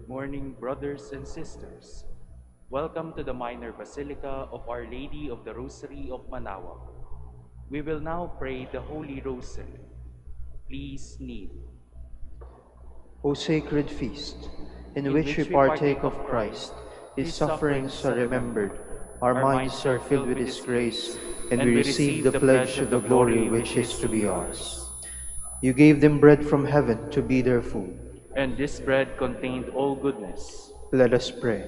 Good morning, brothers and sisters. Welcome to the Minor Basilica of Our Lady of the Rosary of Manaoag. We will now pray the Holy Rosary. Please kneel. O sacred feast, in which we partake of Christ, his sufferings are remembered, our minds are filled with his grace, and we receive the pledge of the glory which is to be ours. You gave them bread from heaven to be their food. And this bread contained all goodness. Let us pray.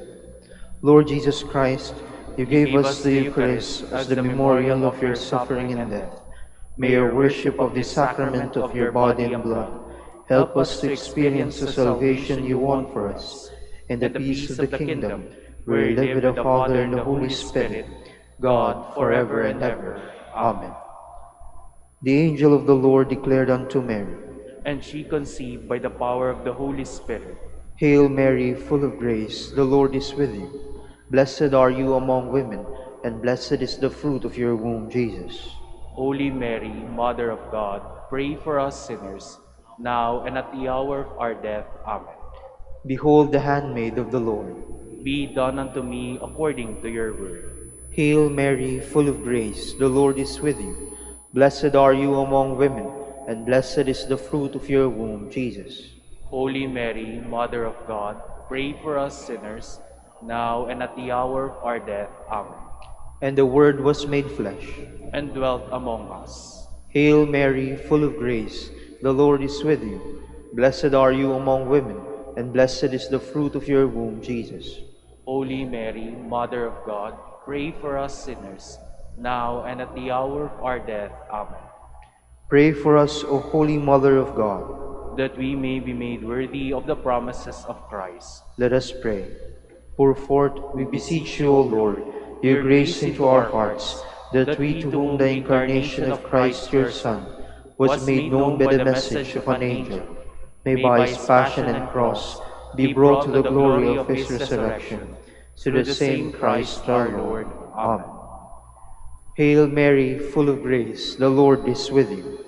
Lord Jesus Christ, you gave us the Eucharist as the memorial of your suffering and death. May your worship of the sacrament of your body and blood help us to experience the salvation you want for us, and the peace of the kingdom, where you live with the Father and the Holy Spirit, God, forever and ever. Amen. The angel of the Lord declared unto Mary, And she conceived by the power of the Holy Spirit. Hail Mary, full of grace, the Lord is with you. Blessed are you among women, and blessed is the fruit of your womb, Jesus. Holy Mary, Mother of God, pray for us sinners, now and at the hour of our death. Amen. Behold the handmaid of the Lord. Be done unto me according to your word. Hail Mary, full of grace, the Lord is with you. Blessed are you among women, and blessed is the fruit of your womb, Jesus. Holy Mary, Mother of God, pray for us sinners, now and at the hour of our death. Amen. And the Word was made flesh, and dwelt among us. Hail Mary, full of grace, the Lord is with you. Blessed are you among women, and blessed is the fruit of your womb, Jesus. Holy Mary, Mother of God, pray for us sinners, now and at the hour of our death. Amen. Pray for us, O Holy Mother of God, that we may be made worthy of the promises of Christ. Let us pray. Pour forth, we beseech you, O Lord, your grace into our hearts, that we, to whom the incarnation of Christ your Son was made known by the message of an angel, may by his passion and cross be brought to the glory of his resurrection. Through the same Christ our Lord. Amen. Hail Mary, full of grace, the Lord is with you.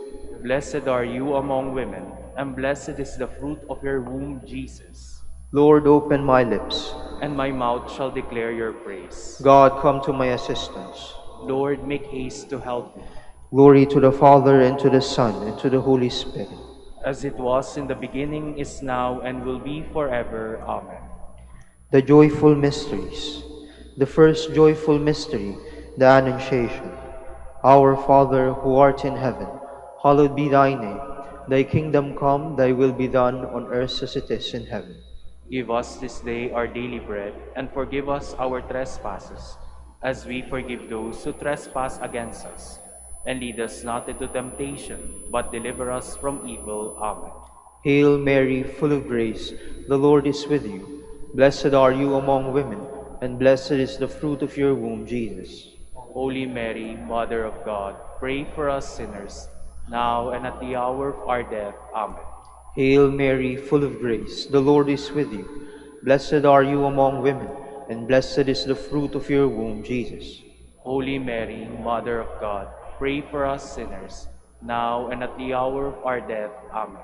Blessed are you among women, and blessed is the fruit of your womb, Jesus. Lord, open my lips, and my mouth shall declare your praise. God, come to my assistance. Lord, make haste to help me. Glory to the Father, and to the Son, and to the Holy Spirit. As it was in the beginning, is now, and will be forever. Amen. The joyful mysteries. The first joyful mystery, the Annunciation. Our Father, who art in heaven, hallowed be thy name. Thy kingdom come, thy will be done on earth as it is in heaven. Give us this day our daily bread, and forgive us our trespasses, as we forgive those who trespass against us. And lead us not into temptation, but deliver us from evil. Amen. Hail Mary, full of grace, the Lord is with you. Blessed are you among women, and blessed is the fruit of your womb, Jesus. Holy Mary, Mother of God, pray for us sinners, now and at the hour of our death. Amen. Hail Mary, full of grace, the Lord is with you. Blessed are you among women, and blessed is the fruit of your womb, Jesus. Holy Mary, Mother of God, pray for us sinners, now and at the hour of our death. Amen.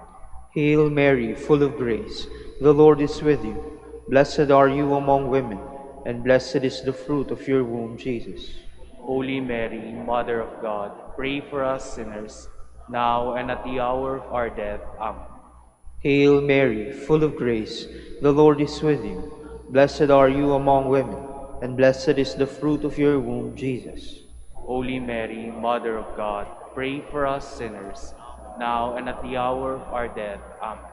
Hail Mary, full of grace, the Lord is with you. Blessed are you among women, and blessed is the fruit of your womb, Jesus. Holy Mary, Mother of God, pray for us sinners, now and at the hour of our death. Amen. Hail Mary, full of grace, the Lord is with you. Blessed are you among women, and blessed is the fruit of your womb, Jesus. Holy Mary, Mother of God, pray for us sinners, now and at the hour of our death. Amen.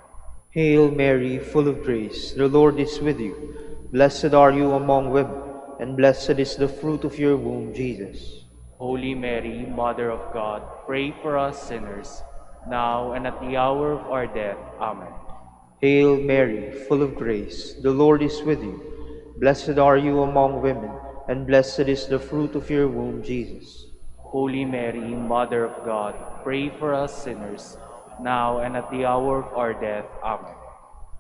Hail Mary, full of grace, the Lord is with you. Blessed are you among women, and blessed is the fruit of your womb, Jesus. Holy Mary, Mother of God, pray for us sinners, now and at the hour of our death. Amen. Hail Mary, full of grace, the Lord is with you. Blessed are you among women, and blessed is the fruit of your womb, Jesus. Holy Mary, Mother of God, pray for us sinners, now and at the hour of our death. Amen.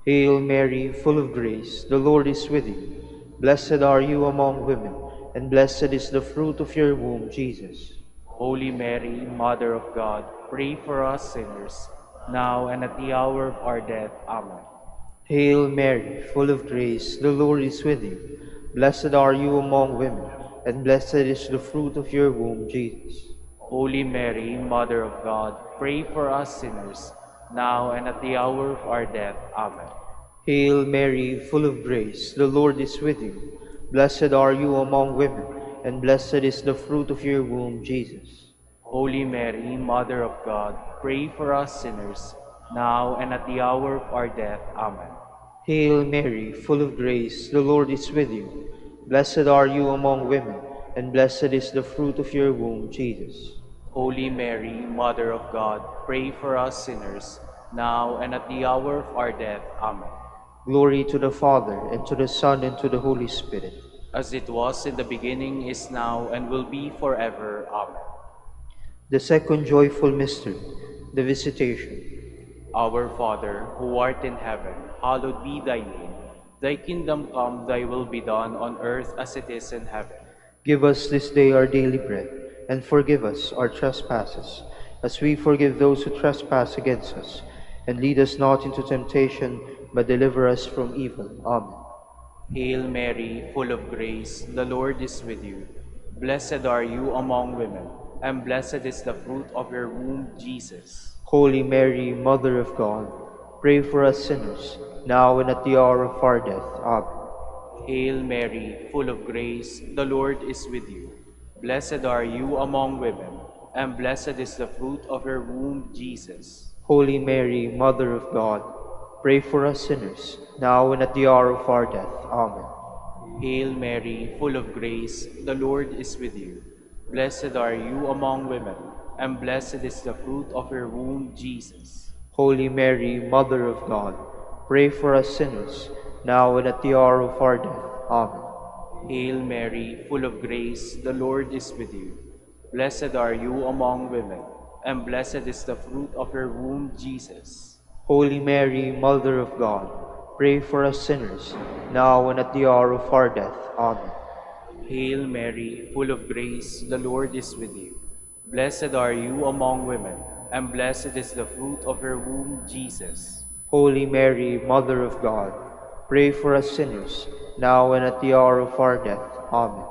Hail Mary, full of grace, the Lord is with you. Blessed are you among women, and blessed is the fruit of your womb, Jesus. Holy Mary, Mother of God, pray for us sinners, now and at the hour of our death. Amen. Hail Mary, full of grace, the Lord is with you. Blessed are you among women, and blessed is the fruit of your womb, Jesus. Holy Mary, Mother of God, pray for us sinners, now and at the hour of our death. Amen. Hail Mary, full of grace, the Lord is with you. Blessed are you among women, and blessed is the fruit of your womb, Jesus. Holy Mary, Mother of God, pray for us sinners, now and at the hour of our death. Amen. Hail Mary, full of grace, the Lord is with you. Blessed are you among women, and blessed is the fruit of your womb, Jesus. Holy Mary, Mother of God, pray for us sinners, now and at the hour of our death. Amen. Glory to the Father, and to the Son, and to the Holy Spirit. As it was in the beginning, is now, and will be forever. Amen. The second joyful mystery, the Visitation. Our Father, who art in heaven, hallowed be thy name. Thy kingdom come, thy will be done on earth as it is in heaven. Give us this day our daily bread, and forgive us our trespasses, as we forgive those who trespass against us. And lead us not into temptation, but deliver us from evil. Amen. Hail Mary, full of grace, the Lord is with you. Blessed are you among women, and blessed is the fruit of your womb, Jesus. Holy Mary, Mother of God, pray for us sinners, now and at the hour of our death. Amen. Hail Mary, full of grace, the Lord is with you. Blessed are you among women, and blessed is the fruit of your womb, Jesus. Holy Mary, Mother of God, pray for us sinners, now and at the hour of our death. Amen. Hail Mary, full of grace, the Lord is with you. Blessed are you among women, and blessed is the fruit of your womb, Jesus. Holy Mary, Mother of God, pray for us sinners, now and at the hour of our death. Amen. Hail Mary, full of grace, the Lord is with you. Blessed are you among women, and blessed is the fruit of your womb, Jesus. Holy Mary, Mother of God, pray for us sinners, now and at the hour of our death. Amen. Hail Mary, full of grace, the Lord is with you. Blessed are you among women, and blessed is the fruit of your womb, Jesus. Holy Mary, Mother of God, pray for us sinners, now and at the hour of our death. Amen.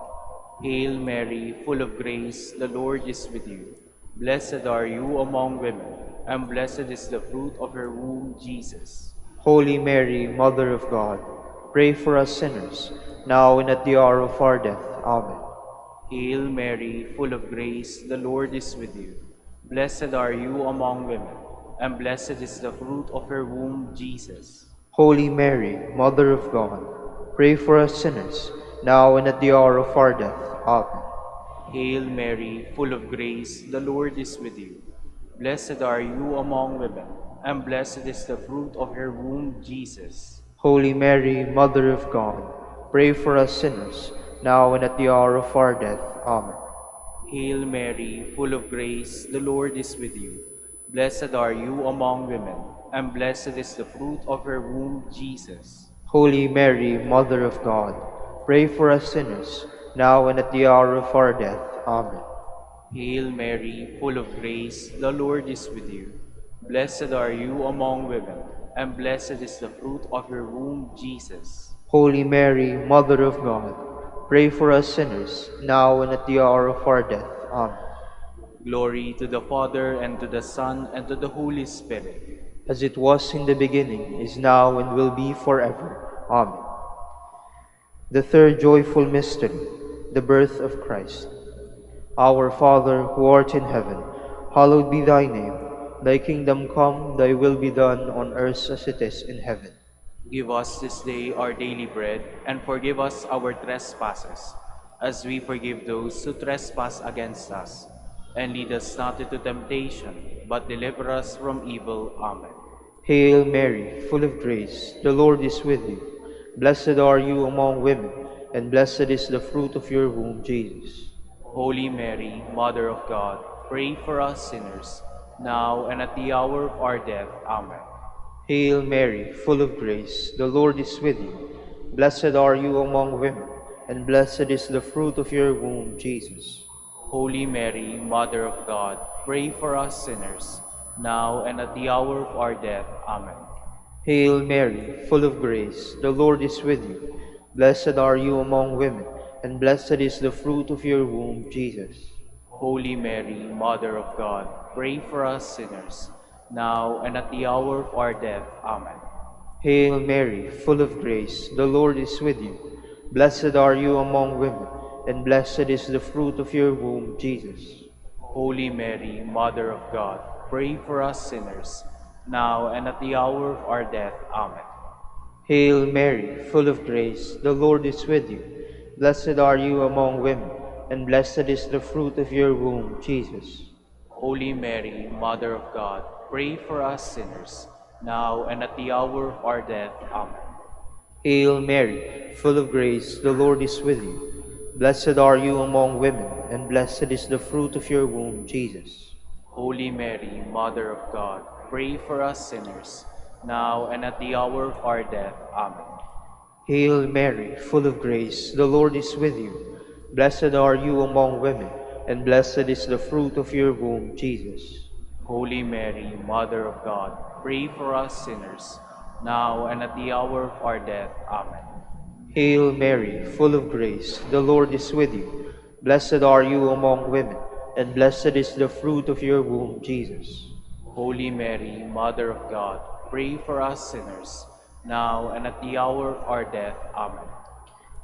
Hail Mary, full of grace, the Lord is with you. Blessed are you among women, and blessed is the fruit of your womb, Jesus. Holy Mary, Mother of God, pray for us sinners, now and at the hour of our death. Amen. Hail Mary, full of grace, the Lord is with you. Blessed are you among women, and blessed is the fruit of your womb, Jesus. Holy Mary, Mother of God, pray for us sinners, now and at the hour of our death. Amen. Hail Mary, full of grace, the Lord is with you. Blessed are you among women, and blessed is the fruit of your womb, Jesus. Holy Mary, Mother of God, pray for us sinners, now and at the hour of our death. Amen. Hail Mary, full of grace, the Lord is with you. Blessed are you among women, and blessed is the fruit of your womb, Jesus. Holy Mary, Mother of God, pray for us sinners, now and at the hour of our death. Amen. Hail Mary, full of grace, the Lord is with you. Blessed are you among women, and blessed is the fruit of your womb, Jesus. Holy Mary, Mother of God, pray for us sinners, now and at the hour of our death. Amen. Glory to the Father, and to the Son, and to the Holy Spirit. As it was in the beginning, is now, and will be forever. Amen. The third joyful mystery, the birth of Christ. Our Father, who art in heaven, hallowed be thy name. Thy kingdom come, thy will be done on earth as it is in heaven. Give us this day our daily bread, and forgive us our trespasses, as we forgive those who trespass against us. And lead us not into temptation, but deliver us from evil. Amen. Hail Mary, full of grace, the Lord is with you. Blessed are you among women, and blessed is the fruit of your womb, Jesus. Holy Mary, Mother of God, pray for us sinners, now and at the hour of our death. Amen. Hail Mary, full of grace, the Lord is with you. Blessed are you among women, and blessed is the fruit of your womb, Jesus. Holy Mary, Mother of God, pray for us sinners, now and at the hour of our death. Amen. Hail Mary, full of grace, the Lord is with you. Blessed are you among women, and blessed is the fruit of your womb, Jesus. Holy Mary, Mother of God, pray for us sinners, now and at the hour of our death. Amen. Hail Mary, full of grace, the Lord is with you. Blessed are you among women, and blessed is the fruit of your womb, Jesus. Holy Mary, Mother of God, pray for us sinners, now and at the hour of our death. Amen. Hail Mary, full of grace, the Lord is with you. Blessed are you among women, and blessed is the fruit of your womb, Jesus. Holy Mary, Mother of God, pray for us sinners, now and at the hour of our death. Amen. Hail Mary, full of grace, the Lord is with you. Blessed are you among women, and blessed is the fruit of your womb, Jesus. Holy Mary, Mother of God, pray for us sinners, now and at the hour of our death. Amen. Hail Mary, full of grace, the Lord is with you. Blessed are you among women, and blessed is the fruit of your womb, Jesus. Holy Mary, Mother of God, pray for us sinners, now and at the hour of our death. Amen. Hail Mary, full of grace, the Lord is with you. Blessed are you among women, and blessed is the fruit of your womb, Jesus. Holy Mary, Mother of God, pray for us sinners, now and at the hour of our death. Amen.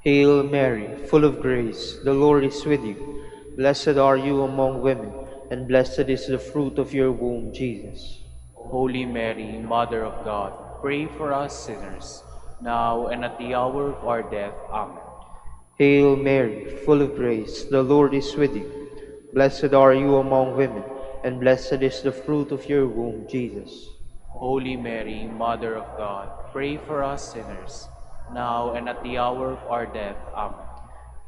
Hail Mary, full of grace, the Lord is with you. Blessed are you among women, and blessed is the fruit of your womb, Jesus. Holy Mary, Mother of God, pray for us sinners, now and at the hour of our death. Amen. Hail Mary, full of grace, the Lord is with you. Blessed are you among women, and blessed is the fruit of your womb, Jesus. Holy Mary, Mother of God, pray for us sinners, now and at the hour of our death. Amen.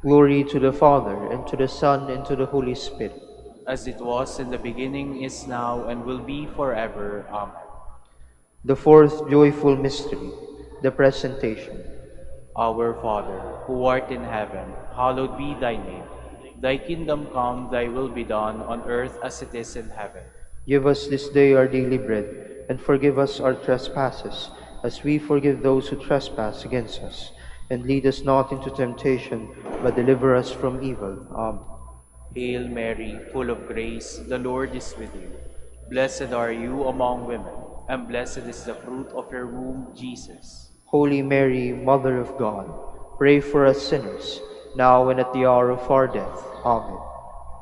Glory to the Father, and to the Son, and to the Holy Spirit. As it was in the beginning, is now, and will be forever. Amen. The fourth joyful mystery, the Presentation. Our Father, who art in heaven, hallowed be thy name. Thy kingdom come, thy will be done, on earth as it is in heaven. Give us this day our daily bread, and forgive us our trespasses, as we forgive those who trespass against us. And lead us not into temptation, but deliver us from evil. Amen. Hail Mary, full of grace, the Lord is with you. Blessed are you among women, and blessed is the fruit of your womb, Jesus. Holy Mary, Mother of God, pray for us sinners, now and at the hour of our death. Amen.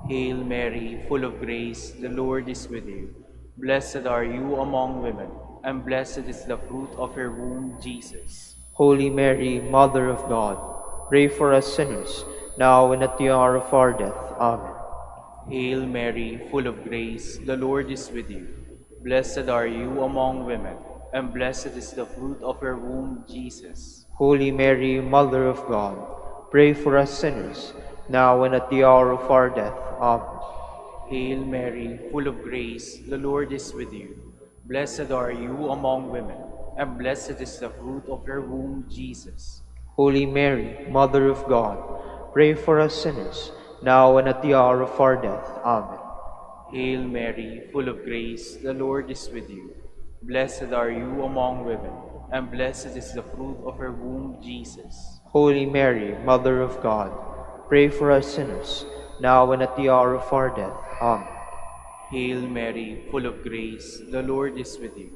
Hail Mary, full of grace, the Lord is with you. Blessed are you among women, and blessed is the fruit of your womb, Jesus. Holy Mary, Mother of God, pray for us sinners, now and at the hour of our death. Amen. Hail Mary, full of grace, the Lord is with you. Blessed are you among women, and blessed is the fruit of your womb, Jesus. Holy Mary, Mother of God, pray for us sinners, now and at the hour of our death. Amen. Hail Mary, full of grace, the Lord is with you. Blessed are you among women, and blessed is the fruit of your womb, Jesus. Holy Mary, Mother of God, pray for us sinners, now and at the hour of our death. Amen. Hail Mary, full of grace, the Lord is with you. Blessed are you among women, and blessed is the fruit of your womb, Jesus. Holy Mary, Mother of God, pray for us sinners, now and at the hour of our death. Amen. Hail Mary, full of grace, the Lord is with you.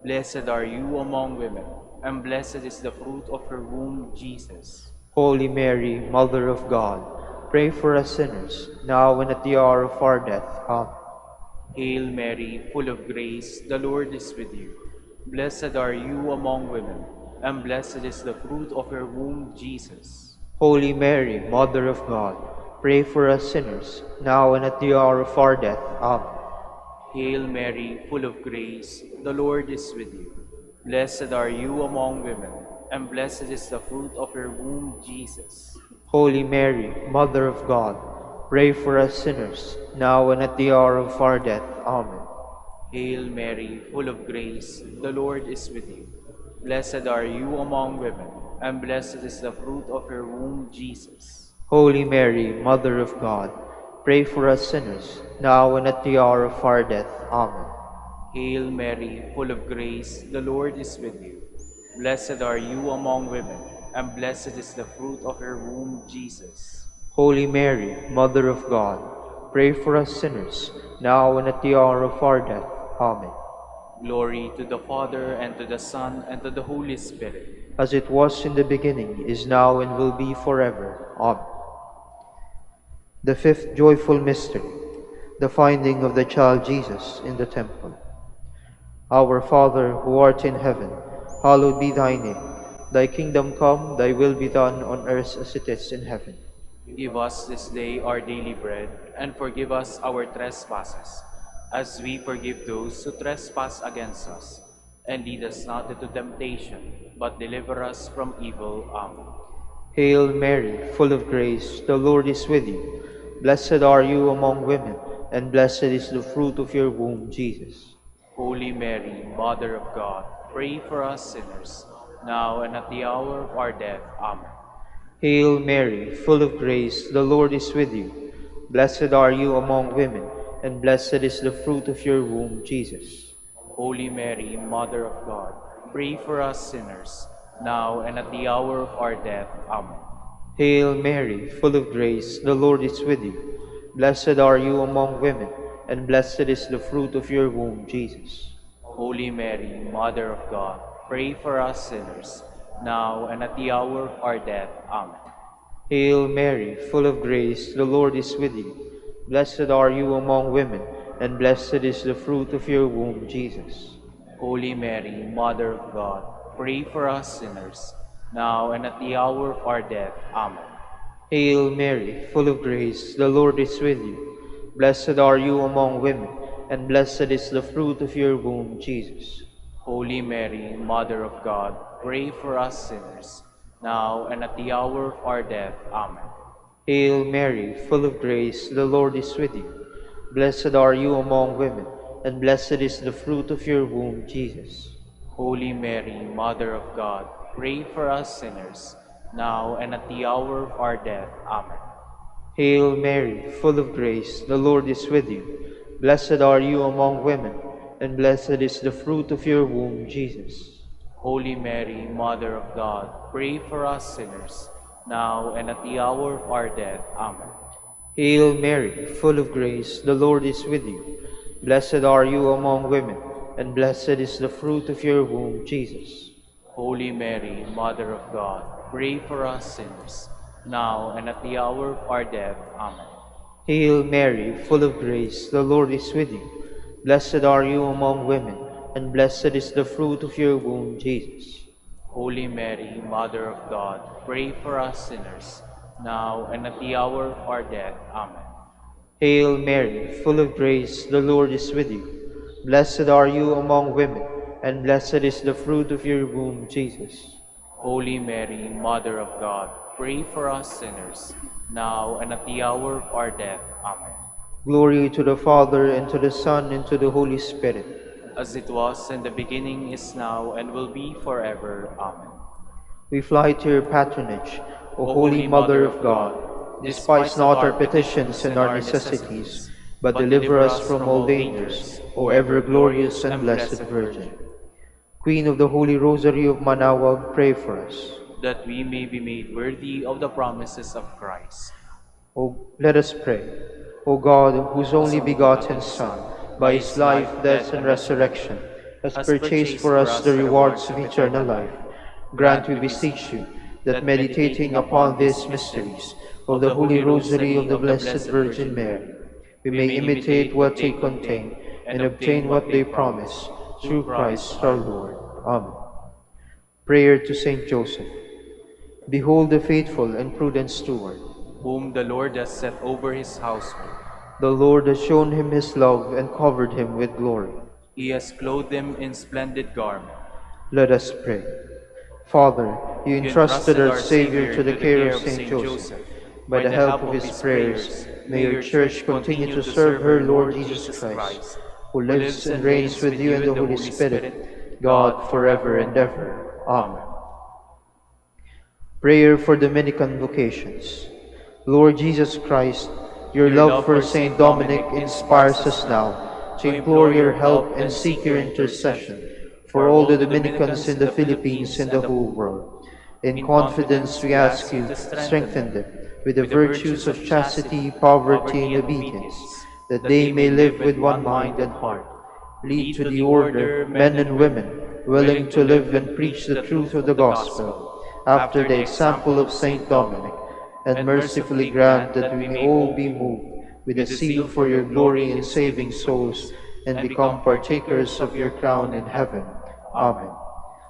Blessed are you among women, and blessed is the fruit of your womb, Jesus. Holy Mary, Mother of God, pray for us sinners, now and at the hour of our death. Amen. Hail Mary, full of grace, the Lord is with you. Blessed are you among women, and blessed is the fruit of your womb, Jesus. Holy Mary, Mother of God, pray for us sinners, now and at the hour of our death. Amen. Hail Mary, full of grace, the Lord is with you. Blessed are you among women, and blessed is the fruit of your womb, Jesus. Holy Mary, Mother of God, pray for us sinners, now and at the hour of our death. Amen. Hail Mary, full of grace, the Lord is with you. Blessed are you among women, and blessed is the fruit of your womb, Jesus. Holy Mary, Mother of God, pray for us sinners, now and at the hour of our death. Amen. Hail Mary, full of grace, the Lord is with you. Blessed are you among women, and blessed is the fruit of your womb, Jesus. Holy Mary, Mother of God, pray for us sinners, now and at the hour of our death. Amen. Glory to the Father, and to the Son, and to the Holy Spirit. As it was in the beginning, is now, and will be forever. Amen. The fifth joyful mystery, the finding of the child Jesus in the temple. Our Father, who art in heaven, hallowed be thy name. Thy kingdom come, thy will be done on earth as it is in heaven. Give us this day our daily bread, and forgive us our trespasses, as we forgive those who trespass against us. And lead us not into temptation, but deliver us from evil. Amen. Hail Mary, full of grace, the Lord is with you. Blessed are you among women, and blessed is the fruit of your womb, Jesus. Holy Mary, Mother of God, pray for us sinners, now and at the hour of our death. Amen. Hail Mary, full of grace, the Lord is with you. Blessed are you among women, and blessed is the fruit of your womb, Jesus. Holy Mary, Mother of God, pray for us sinners, now and at the hour of our death. Amen. Hail Mary, full of grace, the Lord is with you. Blessed are you among women, and blessed is the fruit of your womb, Jesus. Holy Mary, Mother of God, pray for us sinners, now and at the hour of our death. Amen. Hail Mary, full of grace, the Lord is with you. Blessed are you among women, and blessed is the fruit of your womb, Jesus. Holy Mary, Mother of God, pray for us sinners, now and at the hour of our death. Amen. Hail Mary, full of grace, the Lord is with you. Blessed are you among women, and blessed is the fruit of your womb, Jesus. Holy Mary, Mother of God, pray for us sinners, now and at the hour of our death. Amen. Hail Mary, full of grace, the Lord is with you. Blessed are you among women, and blessed is the fruit of your womb, Jesus. Holy Mary, Mother of God, pray for us sinners, now and at the hour of our death. Amen. Hail Mary, full of grace, the Lord is with you. Blessed are you among women, and blessed is the fruit of your womb, Jesus. Holy Mary, Mother of God, pray for us sinners, now and at the hour of our death. Amen. Hail Mary, full of grace, the Lord is with you. Blessed are you among women, and blessed is the fruit of your womb, Jesus. Holy Mary, Mother of God, pray for us sinners, now and at the hour of our death. Amen. Hail Mary, full of grace, the Lord is with you. Blessed are you among women, and blessed is the fruit of your womb, Jesus. Holy Mary, Mother of God, pray for us sinners, now and at the hour of our death. Amen. Hail Mary, full of grace, the Lord is with you. Blessed are you among women, and blessed is the fruit of your womb, Jesus. Holy Mary, Mother of God, pray for us sinners, now and at the hour of our death. Amen. Glory to the Father, and to the Son, and to the Holy Spirit. As it was in the beginning, is now, and will be forever. Amen. We fly to your patronage, O Holy Mother of God. Despise not our petitions and our necessities, but deliver us from all dangers, O ever-glorious and blessed Virgin. Queen of the Holy Rosary of Manaoag, pray for us. That we may be made worthy of the promises of Christ. Let us pray. O God, whose only begotten Son, by his life, death, and resurrection, has purchased for us the rewards of eternal life, grant, we beseech you, that meditating upon these mysteries of the Holy Rosary of the Blessed Virgin Mary, we may imitate what they contain and obtain what they promise, through Christ our Lord. Amen. Prayer to Saint Joseph. Behold the faithful and prudent steward, whom the Lord has set over his household. The Lord has shown him his love and covered him with glory. He has clothed him in splendid garment. Let us pray. Father, you entrusted our Savior to the care of Saint Joseph. By the help of his prayers, may your Church continue to serve her Lord Jesus Christ, who lives and reigns with you in the Holy Spirit, God, forever and ever. Amen. Prayer for Dominican vocations. Lord Jesus Christ, your love for Saint Dominic inspires us now to implore your help and seek your intercession for all the Dominicans in the Philippines and the whole world. In confidence we ask you to strengthen them with the virtues of chastity, poverty, and obedience, that they may live with one mind and heart. Lead to the order men and women willing to live and preach the truth of the gospel, after the example of Saint Dominic, and mercifully grant that we may all be moved with a zeal for your glory in saving souls, and become partakers of your crown in heaven. Amen.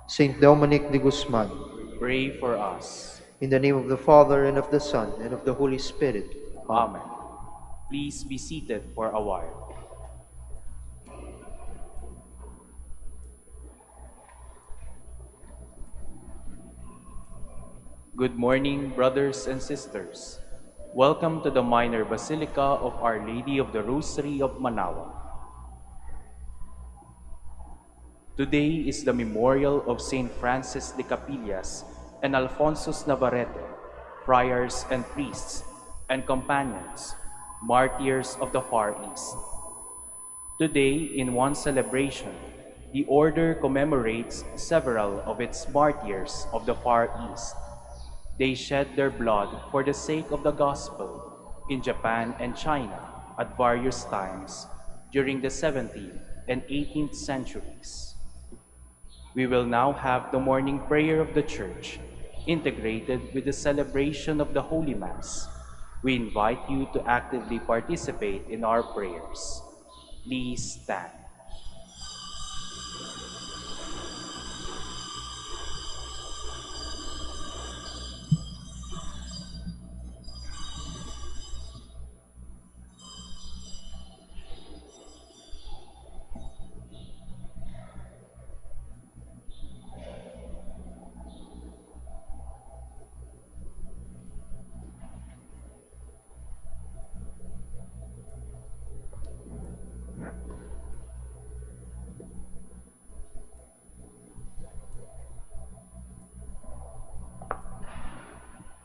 Saint Dominic de Guzman, Pray for us. in the name of the Father, and of the Son, and of the Holy Spirit. Amen. Please be seated for a while. Good morning, brothers and sisters. Welcome to the Minor Basilica of Our Lady of the Rosary of Manaoag. Today is the memorial of Saint Francis de Capillas and Alfonsus Navarrete, friars and priests and companions, martyrs of the Far East. Today, in one celebration, the Order commemorates several of its martyrs of the Far East. They shed their blood for the sake of the gospel in Japan and China at various times during the 17th and 18th centuries. We will now have the morning prayer of the Church, integrated with the celebration of the Holy Mass. We invite you to actively participate in our prayers. Please stand.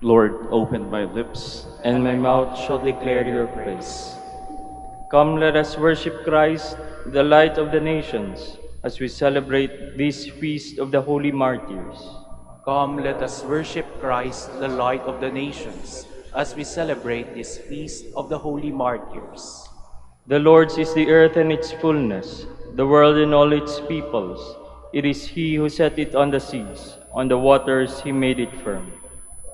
Lord, open my lips, and my mouth shall declare your praise. Come, let us worship Christ, the light of the nations, as we celebrate this feast of the Holy Martyrs. Come, let us worship Christ, the light of the nations, as we celebrate this feast of the Holy Martyrs. The Lord's is the earth and its fullness, the world and all its peoples. It is He who set it on the seas, on the waters He made it firm.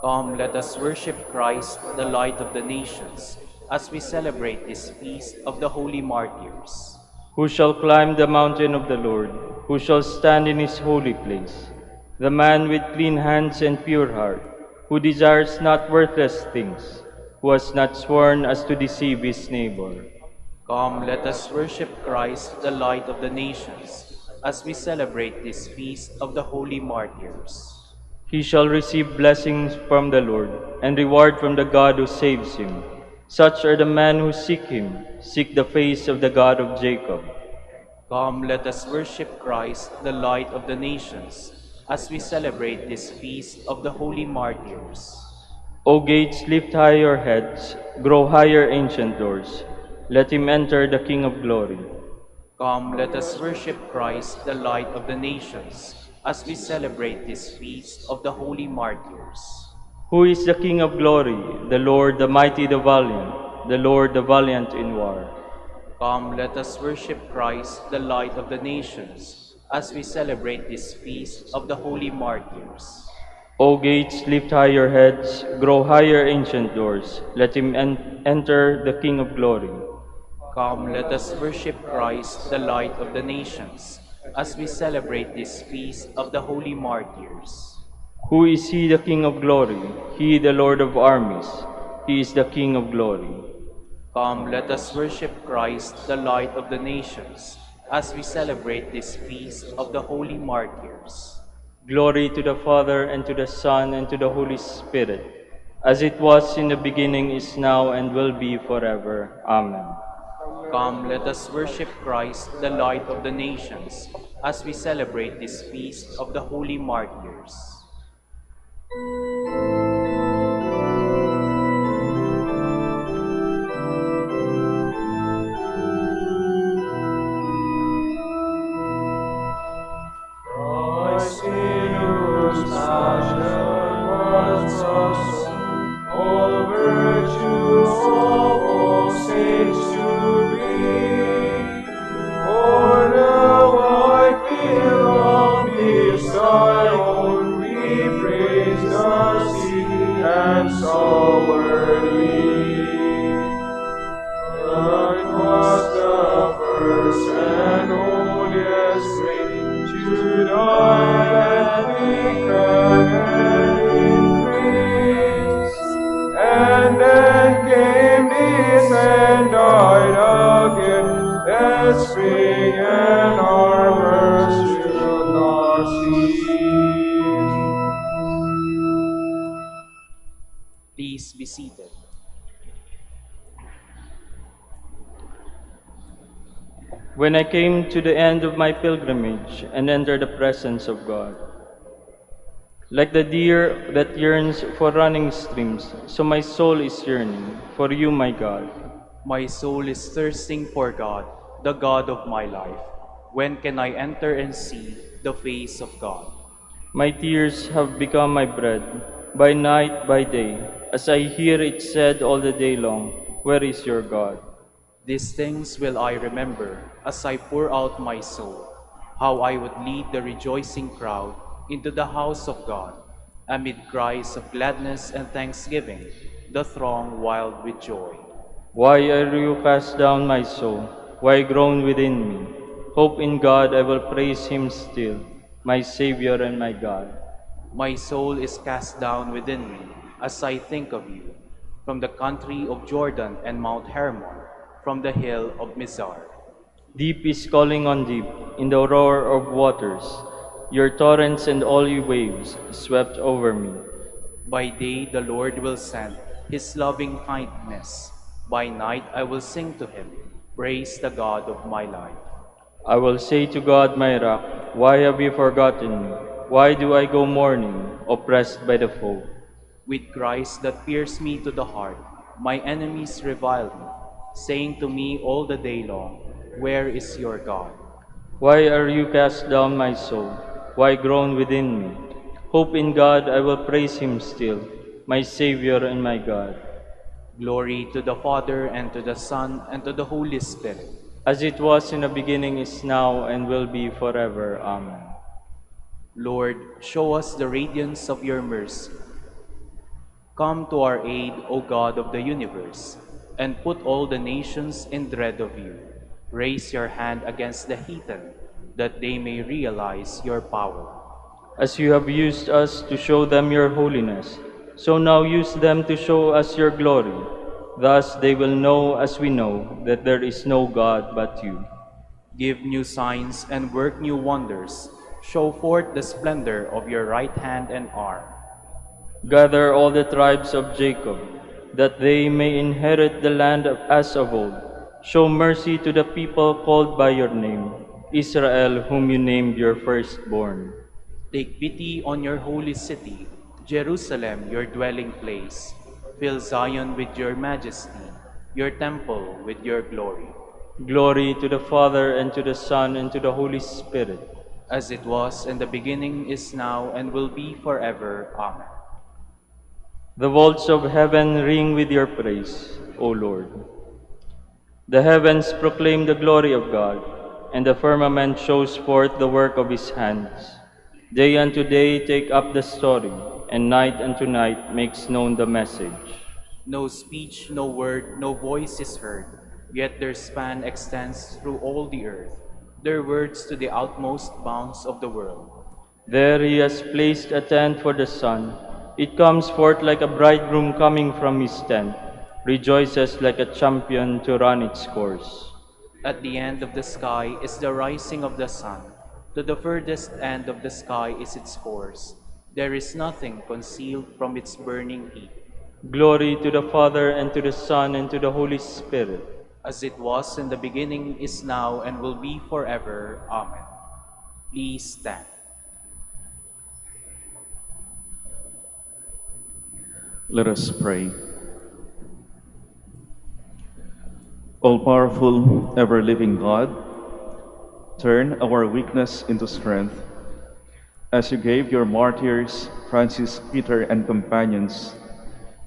Come, let us worship Christ, the light of the nations, as we celebrate this feast of the Holy Martyrs. Who shall climb the mountain of the Lord? Who shall stand in His holy place? The man with clean hands and pure heart, who desires not worthless things, who has not sworn as to deceive his neighbor. Come, let us worship Christ, the light of the nations, as we celebrate this feast of the Holy Martyrs. He shall receive blessings from the Lord, and reward from the God who saves him. Such are the men who seek Him, seek the face of the God of Jacob. Come, let us worship Christ, the light of the nations, as we celebrate this feast of the Holy Martyrs. O gates, lift high your heads, grow higher, ancient doors. Let Him enter, the King of glory. Come, let us worship Christ, the light of the nations, as we celebrate this feast of the Holy Martyrs. Who is the King of glory? The Lord, the mighty, the valiant, the Lord, the valiant in war. Come, let us worship Christ, the light of the nations, as we celebrate this feast of the Holy Martyrs. O gates, lift high your heads, grow higher, ancient doors. Let Him enter, the King of glory. Come, let us worship Christ, the light of the nations, as we celebrate this feast of the Holy Martyrs. Who is He, the King of glory? He, the Lord of armies. He is the King of glory. Come, let us worship Christ, the light of the nations, as we celebrate this feast of the Holy Martyrs. Glory to the Father, and to the Son, and to the Holy Spirit, as it was in the beginning, is now, and will be forever. Amen. Come, let us worship Christ, the light of the nations, as we celebrate this feast of the Holy Martyrs. worthy. Earth was the first and holiest ring to die and weaken and increase. And then came this and died again, that spring and armor should not cease. Please be seated. When I came to the end of my pilgrimage and entered the presence of God, like the deer that yearns for running streams, so my soul is yearning for you, my God. My soul is thirsting for God, the God of my life. When can I enter and see the face of God? My tears have become my bread, by night, by day, as I hear it said all the day long, where is your God? These things will I remember as I pour out my soul, how I would lead the rejoicing crowd into the house of God, amid cries of gladness and thanksgiving, the throng wild with joy. Why are you cast down, my soul? Why groan within me? Hope in God, I will praise him still, my Savior and my God. My soul is cast down within me as I think of you, from the country of Jordan and Mount Hermon, from the hill of Mizar. Deep is calling on deep, in the roar of waters. Your torrents and all your waves swept over me. By day the Lord will send his loving kindness. By night I will sing to him, praise the God of my life. I will say to God, my rock, why have you forgotten me? Why do I go mourning, oppressed by the foe? With cries that pierce me to the heart, my enemies revile me, saying to me all the day long, where is your God? Why are you cast down, my soul? Why groan within me? Hope in God, I will praise him still, my Savior and my God. Glory to the Father, and to the Son, and to the Holy Spirit. As it was in the beginning, is now, and will be forever. Amen. Lord, show us the radiance of your mercy. Come to our aid, O God of the universe, and put all the nations in dread of you. Raise your hand against the heathen, that they may realize your power. As you have used us to show them your holiness, so now use them to show us your glory. Thus they will know, as we know, that there is no God but you. Give new signs and work new wonders. Show forth the splendor of your right hand and arm. Gather all the tribes of Jacob, that they may inherit the land as of old. Show mercy to the people called by your name, Israel, whom you named your firstborn. Take pity on your holy city, Jerusalem, your dwelling place. Fill Zion with your majesty, your temple with your glory. Glory to the Father, and to the Son, and to the Holy Spirit. As it was in the beginning, is now, and will be forever. Amen. The vaults of heaven ring with your praise, O Lord. The heavens proclaim the glory of God, and the firmament shows forth the work of his hands. Day unto day take up the story, and night unto night makes known the message. No speech, no word, no voice is heard, yet their span extends through all the earth, their words to the outmost bounds of the world. There he has placed a tent for the sun. It comes forth like a bridegroom coming from his tent, rejoices like a champion to run its course. At the end of the sky is the rising of the sun. To the furthest end of the sky is its course. There is nothing concealed from its burning heat. Glory to the Father, and to the Son, and to the Holy Spirit. As it was in the beginning, is now, and will be forever. Amen. Please stand. Let us pray. All-powerful, ever-living God, turn our weakness into strength. As you gave your martyrs, Francis, Peter, and companions,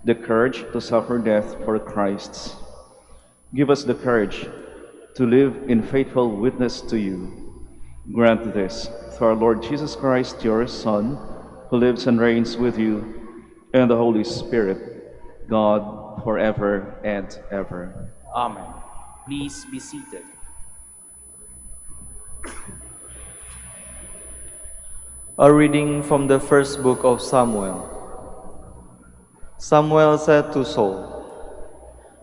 the courage to suffer death for Christ, give us the courage to live in faithful witness to you. Grant this through our Lord Jesus Christ, your Son, who lives and reigns with you and the Holy Spirit, God, forever and ever. Amen. Please be seated. A reading from the first book of Samuel. Samuel said to Saul,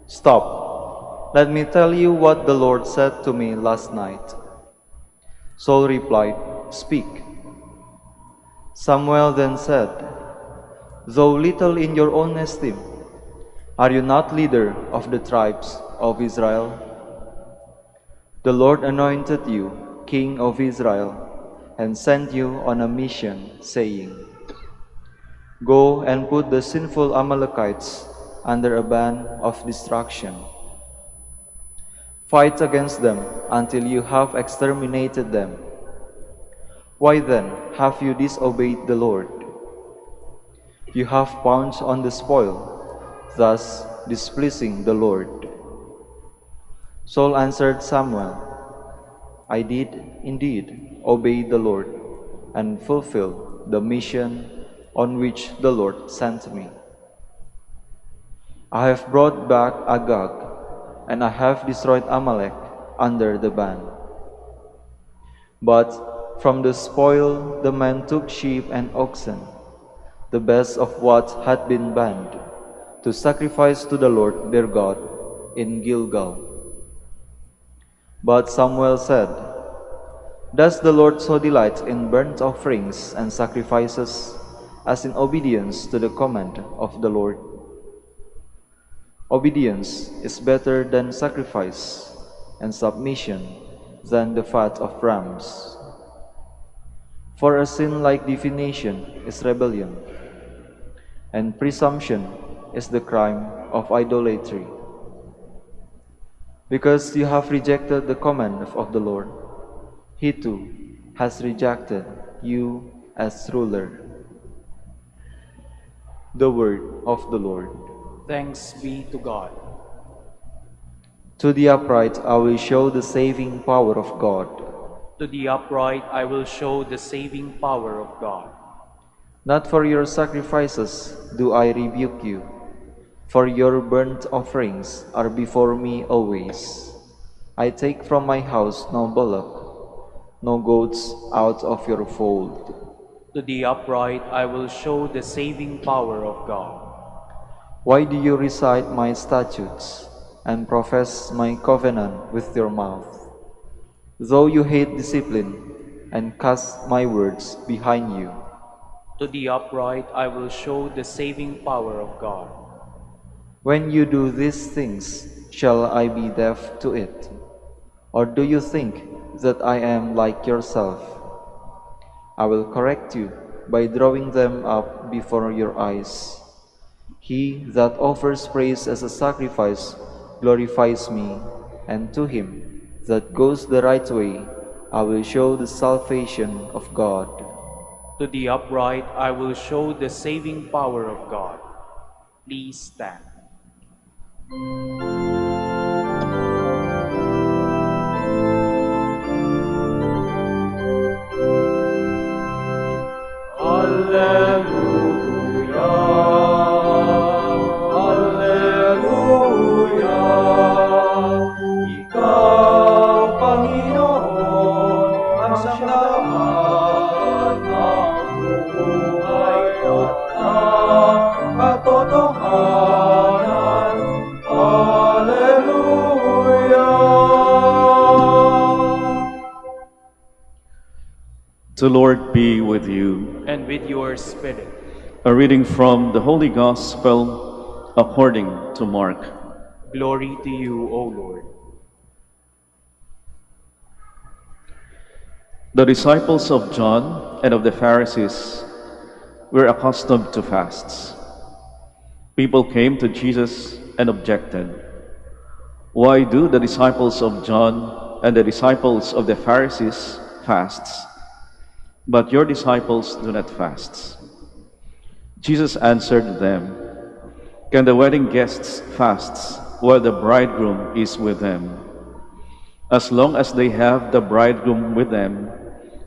"Stop, let me tell you what the Lord said to me last night." Saul replied, "Speak." Samuel then said, "Though little in your own esteem, are you not leader of the tribes of Israel? The Lord anointed you king of Israel and sent you on a mission, saying, 'Go and put the sinful Amalekites under a ban of destruction. Fight against them until you have exterminated them.' Why then have you disobeyed the Lord? You have pounced on the spoil, thus displeasing the Lord." Saul answered Samuel, "I did indeed obey the Lord and fulfill the mission on which the Lord sent me. I have brought back Agag, and I have destroyed Amalek under the ban. But from the spoil the men took sheep and oxen, the best of what had been banned, to sacrifice to the Lord their God in Gilgal." But Samuel said, "Does the Lord so delight in burnt offerings and sacrifices as in obedience to the command of the Lord? Obedience is better than sacrifice, and submission than the fat of rams. For a sin like divination is rebellion, and presumption is the crime of idolatry. Because you have rejected the command of the Lord, He too has rejected you as ruler." The word of the Lord. Thanks be to God. To the upright I will show the saving power of God. To the upright I will show the saving power of God. Not for your sacrifices do I rebuke you, for your burnt offerings are before me always. I take from my house no bullock, no goats out of your fold. To the upright I will show the saving power of God. Why do you recite my statutes and profess my covenant with your mouth? Though you hate discipline and cast my words behind you. To the upright I will show the saving power of God. When you do these things, shall I be deaf to it? Or do you think that I am like yourself? I will correct you by drawing them up before your eyes. He that offers praise as a sacrifice glorifies me, and to him that goes the right way I will show the salvation of God. To the upright I will show the saving power of God. Please stand. The Lord be with you. And with your spirit. A reading from the Holy Gospel according to Mark. Glory to you, O Lord. The disciples of John and of the Pharisees were accustomed to fasts. People came to Jesus and objected, "Why do the disciples of John and the disciples of the Pharisees fast, but your disciples do not fast?" Jesus answered them, "Can the wedding guests fast while the bridegroom is with them? As long as they have the bridegroom with them,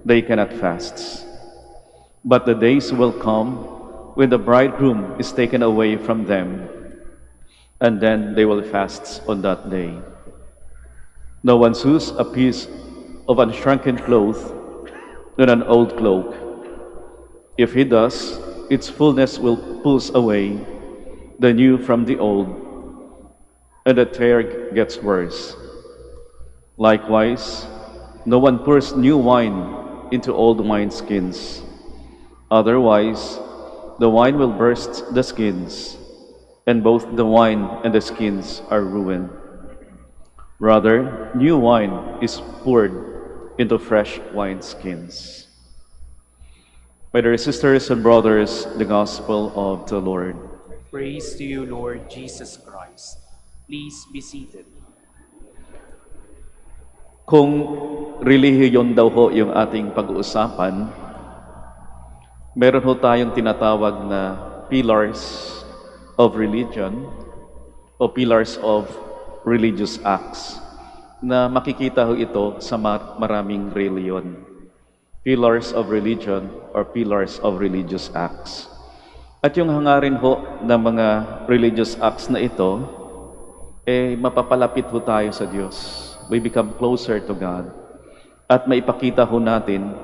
they cannot fast. But the days will come when the bridegroom is taken away from them, and then they will fast on that day. No one sews a piece of unshrunken cloth in an old cloak. If he does, its fullness will pulls away the new from the old, and the tear gets worse. Likewise, no one pours new wine into old wineskins. Otherwise, the wine will burst the skins, and both the wine and the skins are ruined. Rather, new wine is poured into fresh wineskins. My dear sisters and brothers, the Gospel of the Lord. Praise to you, Lord Jesus Christ. Please be seated. Kung relihiyon daw ho yung ating pag-uusapan, meron ho tayong tinatawag na pillars of religion o pillars of religious acts na makikita ho ito sa maraming reliyon. Pillars of religion or pillars of religious acts. At yung hangarin ho ng mga religious acts na ito, mapapalapit ho tayo sa Diyos. We become closer to God. At maipakita ho natin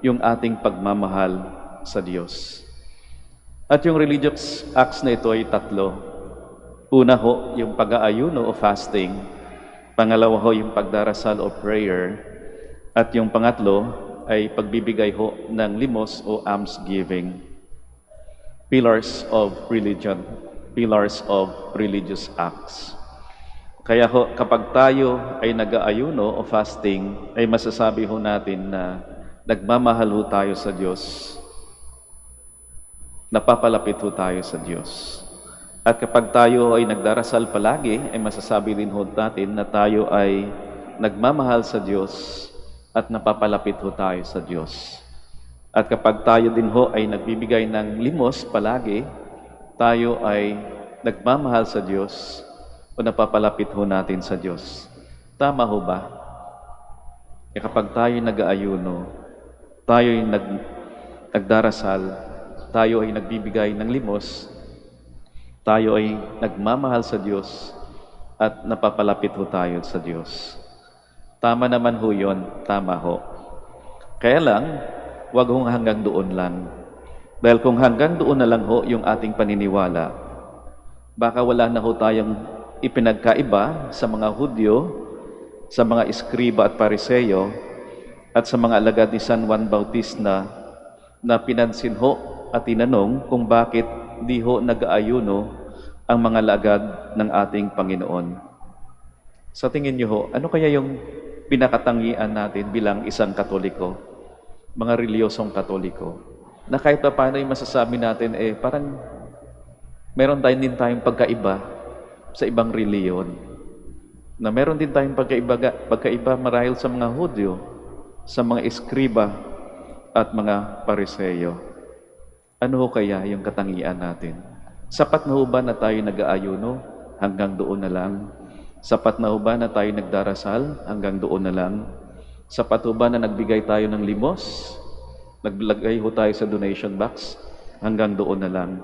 yung ating pagmamahal sa Diyos. At yung religious acts na ito ay tatlo. Una ho, yung pag-aayuno o fasting. Pangalawa ho, yung pagdarasal o prayer. At yung pangatlo ay pagbibigay ho ng limos o almsgiving. Pillars of religion. Pillars of religious acts. Kaya ho, kapag tayo ay nag-aayuno o fasting, ay masasabi ho natin na nagmamahal ho tayo sa Diyos. Napapalapit ho tayo sa Diyos. At kapag tayo ay nagdarasal palagi, ay masasabi din ho natin na tayo ay nagmamahal sa Diyos at napapalapit ho tayo sa Diyos. At kapag tayo din ho ay nagbibigay ng limos palagi, tayo ay nagmamahal sa Diyos o napapalapit ho natin sa Diyos. Tama ho ba? Kapag tayo nag-aayuno, tayo ay nagdarasal, tayo ay nagbibigay ng limos, tayo ay nagmamahal sa Diyos at napapalapit ho tayo sa Diyos. Tama naman ho yun, tama ho. Kaya lang, wag hong hanggang doon lang. Dahil kung hanggang doon na lang ho yung ating paniniwala, baka wala na ho tayong ipinagkaiba sa mga Hudyo, sa mga Eskriba at Pariseyo, at sa mga alagad ni San Juan Bautista na pinansin ho at tinanong kung bakit di ho nag-aayuno ang mga alagad ng ating Panginoon. Sa tingin niyo ho, ano kaya yung pinakatangian natin bilang isang Katoliko, mga reliyosong Katoliko, na kahit pa paano yung masasabi natin, parang meron din tayong pagkaiba sa ibang reliyon. Na meron din tayong pagkaiba marahil sa mga Hudyo, sa mga Eskriba at mga Pariseyo. Ano ho kaya yung katangian natin? Sapat na ho ba na tayo nag-aayuno? Hanggang doon na lang. Sapat na ho ba na tayo nagdarasal? Hanggang doon na lang. Sapat ho ba na nagbigay tayo ng limos? Naglagay ho tayo sa donation box? Hanggang doon na lang.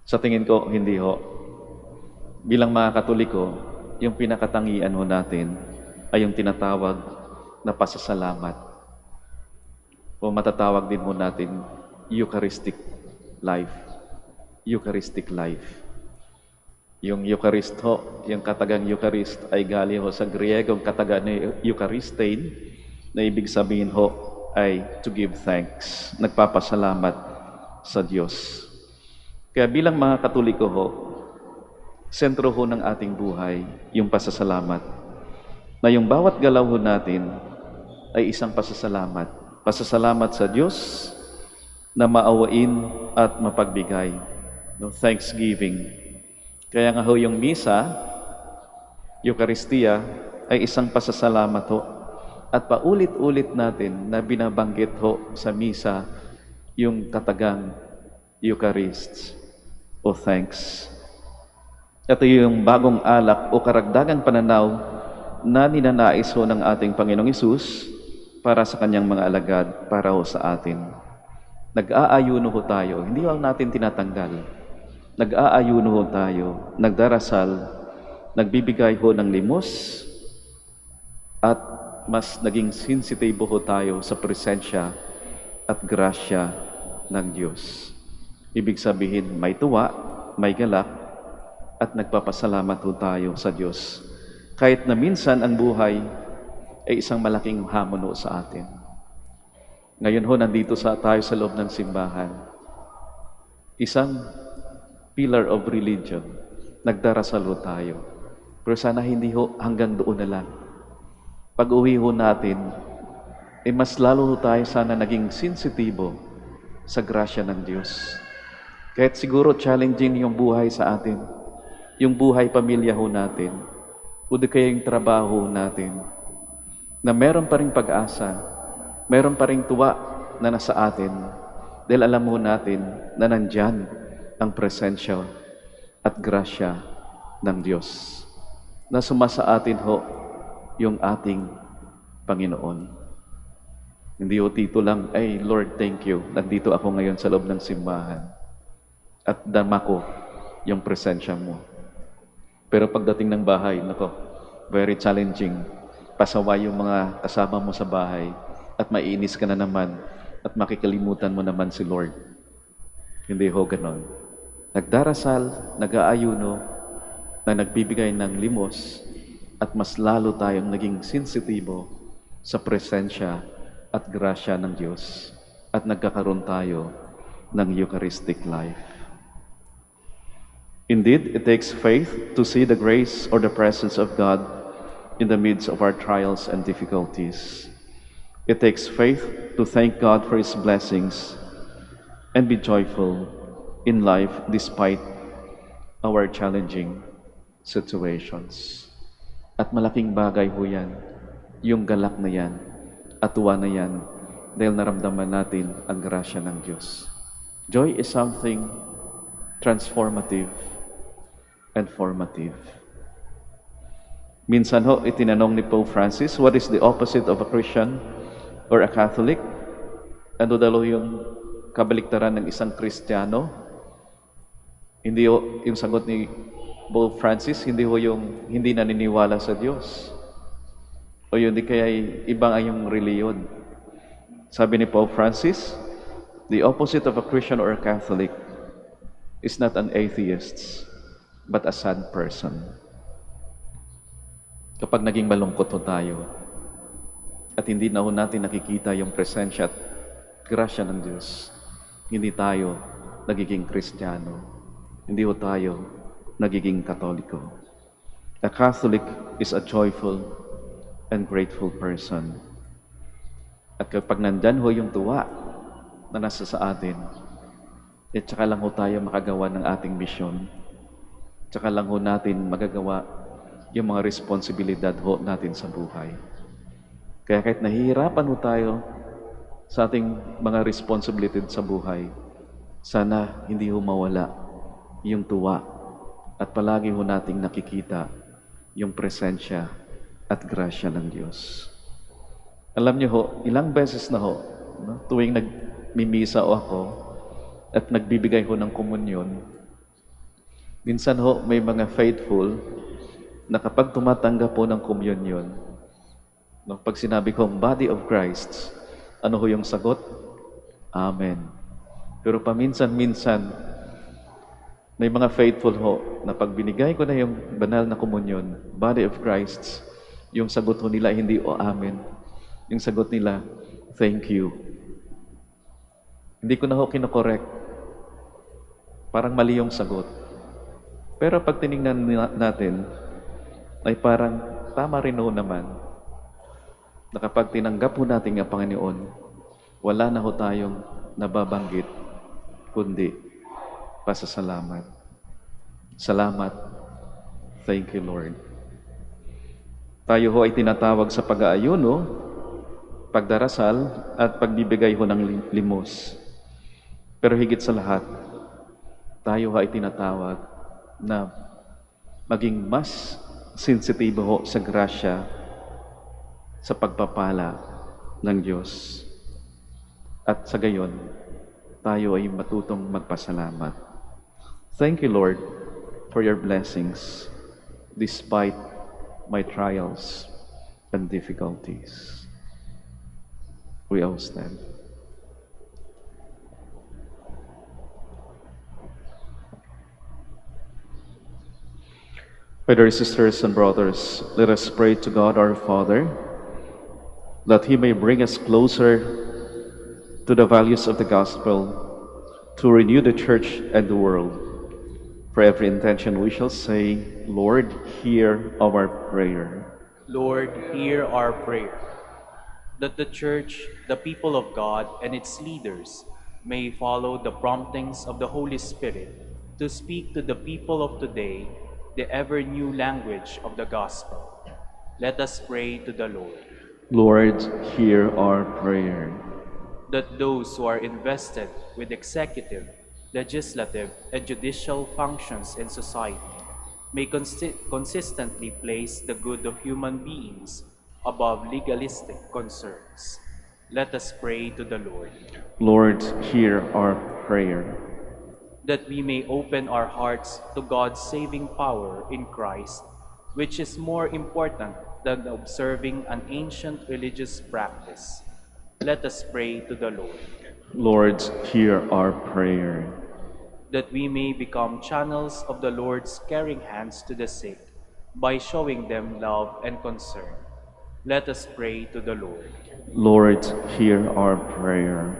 Sa tingin ko, hindi ho. Bilang mga Katoliko, yung pinakatangian ho natin ay yung tinatawag na pasasalamat. O matatawag din ho natin Eucharistic life. Eucharistic life. Yung Eucharist ho, yung katagang Eucharist ay galing ho sa Griegong katagang Eucharistein, na ibig sabihin ho ay to give thanks. Nagpapasalamat sa Diyos. Kaya bilang mga Katoliko ho, sentro ho ng ating buhay, yung pasasalamat. Na yung bawat galaw ho natin ay isang pasasalamat. Pasasalamat sa Diyos na maawain at mapagbigay. No, thanksgiving. Kaya nga ho yung misa, Eucharistia, ay isang pasasalamat ho. At paulit-ulit natin na binabanggit ho sa misa yung katagang Eucharist o thanks. Ito yung bagong alak o karagdagang pananaw na ninanais ho ng ating Panginoong Hesus para sa kanyang mga alagad, para ho sa atin. Nag-aayuno ho tayo, hindi ho natin tinatanggal. nag-aayuno ho tayo, nagdarasal, nagbibigay ho ng limos, at mas naging sensitibo ho tayo sa presensya at grasya ng Diyos. Ibig sabihin, may tuwa, may galak, at nagpapasalamat ho tayo sa Diyos. Kahit na minsan ang buhay ay isang malaking hamon ho sa atin. Ngayon ho, nandito tayo sa loob ng simbahan. Isang pillar of religion. Nagdarasal ho tayo. Pero sana hindi ho hanggang doon na lang. Pag uwi ho natin, mas lalo ho tayo sana naging sensitibo sa grasya ng Diyos. Kahit siguro challenging yung buhay sa atin, yung buhay pamilya ho natin, o di kaya yung trabaho natin, na meron pa rin pag-asa, meron pa rin tuwa na nasa atin, dahil alam ho natin na nandyan ang presensya at grasya ng Diyos, na sumasa atin ho yung ating Panginoon. Hindi ho tito lang, ay Lord, thank you, nandito ako ngayon sa loob ng simbahan at dama ko yung presensya mo. Pero pagdating ng bahay, nako, very challenging. Pasaway yung mga kasama mo sa bahay at maiinis ka na naman at makikalimutan mo naman si Lord. Hindi ho ganon. Nagdarasal, nag-aayuno, na nagbibigay ng limos, at mas lalo tayong naging sensitibo sa presensya at grasya ng Diyos, at nagkakaroon tayo ng Eucharistic life. Indeed, it takes faith to see the grace or the presence of God in the midst of our trials and difficulties. It takes faith to thank God for His blessings and be joyful in life despite our challenging situations. At malaking bagay ho yan, yung galak na yan, at tuwa na yan, dahil naramdaman natin ang grasya ng Diyos. Joy is something transformative and formative. Minsan ho, itinanong ni Pope Francis, what is the opposite of a Christian or a Catholic? Ano daw yung kabaliktaran ng isang Kristiyano? Hindi ho, yung sagot ni Pope Francis, hindi ho yung hindi naniniwala sa Diyos. O yun, di kaya ibang ay yung reliyon. Sabi ni Pope Francis, the opposite of a Christian or a Catholic is not an atheist, but a sad person. Kapag naging malungkot ho tayo at hindi na ho natin nakikita yung presensya at grasya ng Diyos, hindi tayo nagiging Kristiyano. Hindi ho tayo nagiging Katoliko. A Catholic is a joyful and grateful person. At kapag nandyan ho yung tuwa na nasa sa atin, tsaka lang ho tayo makagawa ng ating misyon. Tsaka lang ho natin magagawa yung mga responsibilidad ho natin sa buhay. Kaya kahit nahihirapan ho tayo sa ating mga responsibilidad sa buhay, sana hindi ho mawala yung tuwa at palagi ho nating nakikita yung presensya at grasya ng Diyos. Alam niyo ho, ilang beses na ho, tuwing nagmimisa o ako at nagbibigay ho ng komunyon, minsan ho, may mga faithful na kapag tumatanggap po ng communion, pag sinabi kong body of Christ, ano ho yung sagot? Amen. Pero paminsan-minsan, may mga faithful ho na pag binigay ko na yung banal na komunyon, body of Christ, yung sagot ho nila hindi o amen. Yung sagot nila, thank you. Hindi ko na ho kinokorek. Parang mali yung sagot. Pero pag tinignan natin, ay parang tama rin ho naman na kapag tinanggap ho natin ang Panginoon, wala na ho tayong nababanggit, kundi pasasalamat. Salamat. Thank you, Lord. Tayo ho ay tinatawag sa pag-aayuno, pagdarasal, at pagbibigay ho ng limos. Pero higit sa lahat, tayo ho ay tinatawag na maging mas sensitibo ho sa grasya, sa pagpapala ng Diyos. At sa gayon, tayo ay matutong magpasalamat. Thank you, Lord, for your blessings despite my trials and difficulties. We all stand. My dear sisters and brothers, let us pray to God our Father that He may bring us closer to the values of the Gospel, to renew the Church and the world. For every intention we shall say, Lord, hear our prayer. Lord, hear our prayer. That the Church, the people of God, and its leaders may follow the promptings of the Holy Spirit to speak to the people of today the ever-new language of the Gospel. Let us pray to the Lord. Lord, hear our prayer. That those who are invested with executive, legislative, and judicial functions in society may consistently place the good of human beings above legalistic concerns. Let us pray to the Lord. Lord, hear our prayer. That we may open our hearts to God's saving power in Christ, which is more important than observing an ancient religious practice. Let us pray to the Lord. Lord, hear our prayer. That we may become channels of the Lord's caring hands to the sick by showing them love and concern. Let us pray to the Lord. Lord, hear our prayer.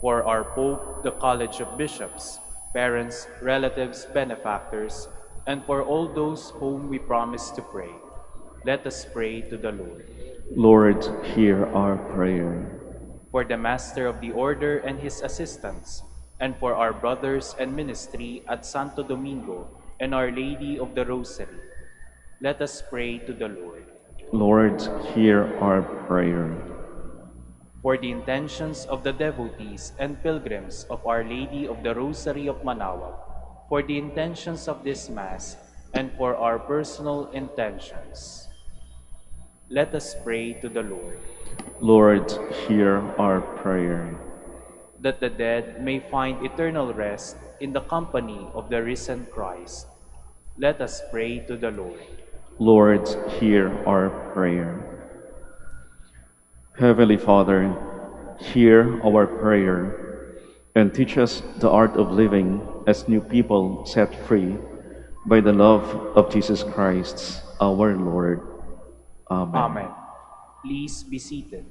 For our Pope, the College of Bishops, parents, relatives, benefactors, and for all those whom we promise to pray, let us pray to the Lord. Lord, hear our prayer. For the Master of the Order and his assistants, and for our brothers and ministry at Santo Domingo and Our Lady of the Rosary, let us pray to the Lord. Lord, hear our prayer. For the intentions of the devotees and pilgrims of Our Lady of the Rosary of Manaoag, for the intentions of this Mass, and for our personal intentions, let us pray to the Lord. Lord, hear our prayer. That the dead may find eternal rest in the company of the risen Christ, let us pray to the Lord. Lord, hear our prayer. Heavenly Father, hear our prayer and teach us the art of living as new people set free by the love of Jesus Christ, our Lord. Amen. Amen. Please be seated.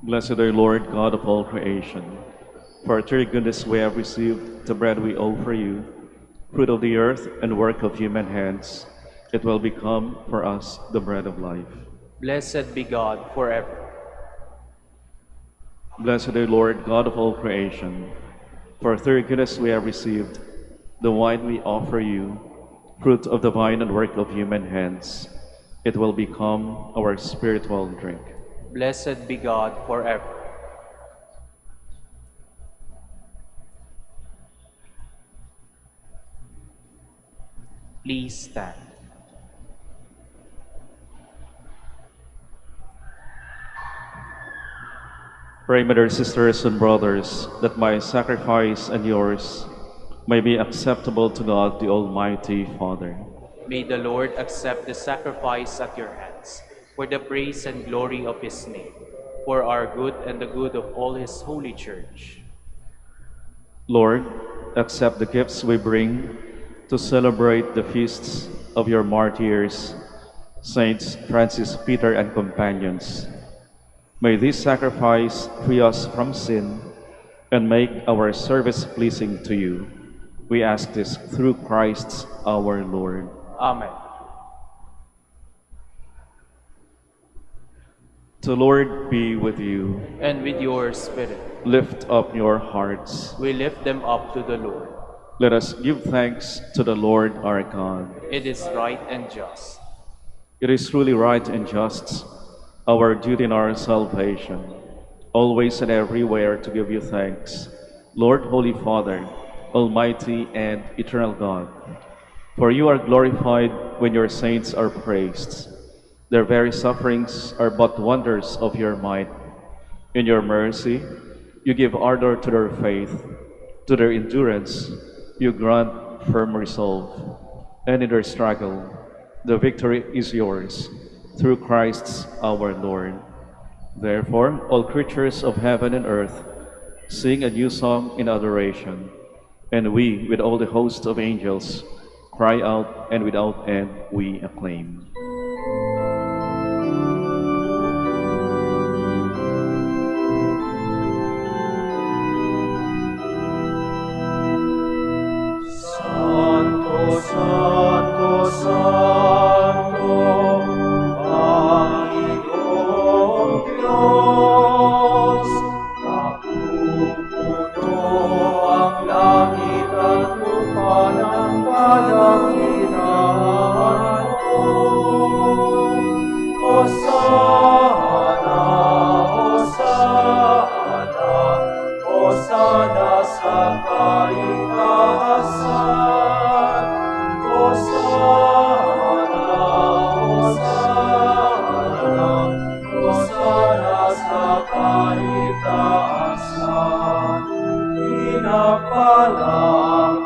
Blessed are Lord, God of all creation. For through your goodness we have received the bread we offer you, fruit of the earth and work of human hands. It will become for us the bread of life. Blessed be God forever. Blessed are Lord, God of all creation. For through your goodness we have received the wine we offer you, fruit of the vine and work of human hands. It will become our spiritual drink. Blessed be God forever. Please stand. Pray, my dear sisters and brothers, that my sacrifice and yours may be acceptable to God, the Almighty Father. May the Lord accept the sacrifice at your hands, for the praise and glory of his name, for our good and the good of all his holy church. Lord, accept the gifts we bring to celebrate the feasts of your martyrs, Saints Francis, Peter, and companions. May this sacrifice free us from sin and make our service pleasing to you. We ask this through Christ our Lord. Amen. The Lord be with you. And with your spirit, Lift up your hearts. we lift them up to the Lord. Let us give thanks to the Lord our God. It is right and just. It is truly right and just, our duty and our salvation, always and everywhere to give you thanks, Lord, Holy Father, Almighty and eternal God. For you are glorified when your saints are praised. Their very sufferings are but wonders of your might. In your mercy, you give ardor to their faith. To their endurance, you grant firm resolve. And in their struggle, the victory is yours, through Christ our Lord. Therefore, all creatures of heaven and earth sing a new song in adoration. And we, with all the host of angels, cry out, and without end we acclaim. Santo, Santo, Santo, Panginoong Diyos, napupuno ang langit at lupa ng kadakilaan mo. Hosana, Hosana, Hosana sa kaitaasan. Hosana, Hosana, Hosana sa kaitaasan. Pinagpalang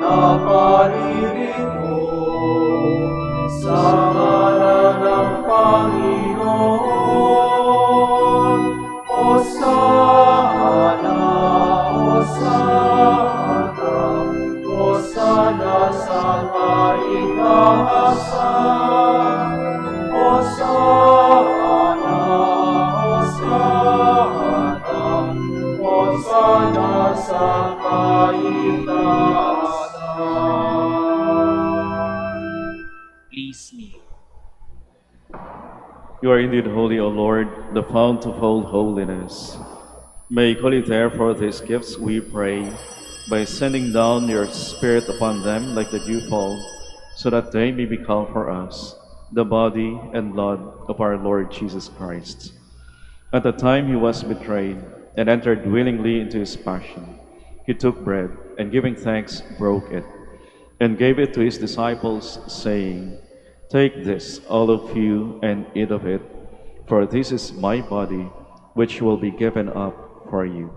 na paririto sa ngalan ng Panginoon. Hosana, Hosana, Hosana sa kaitaasan. Hosana, Hosana, Hosana sa kaitaasan. Please kneel. You are indeed holy, O Lord, the fount of all holiness. Make holy therefore these gifts, we pray, by sending down your Spirit upon them like the dewfall, so that they may become for us the body and blood of our Lord Jesus Christ. At the time he was betrayed and entered willingly into his passion, he took bread, and giving thanks, broke it, and gave it to his disciples, saying, "Take this, all of you, and eat of it, for this is my body, which will be given up for you."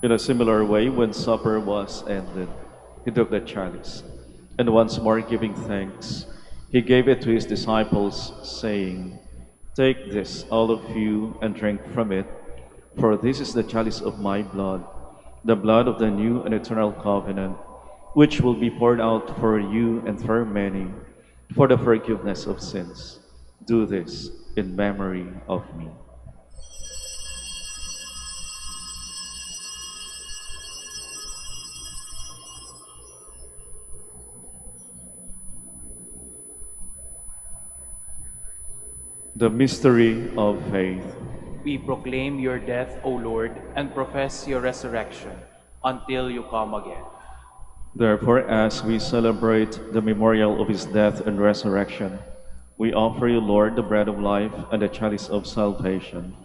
In a similar way, when supper was ended, he took the chalice, and once more giving thanks, he gave it to his disciples, saying, "Take this, all of you, and drink from it, for this is the chalice of my blood, the blood of the new and eternal covenant, which will be poured out for you and for many, for the forgiveness of sins. Do this in memory of me." The mystery of faith. We proclaim your death, O Lord, and profess your resurrection until you come again. Therefore, as we celebrate the memorial of his death and resurrection, we offer you, Lord, the bread of life and the chalice of salvation,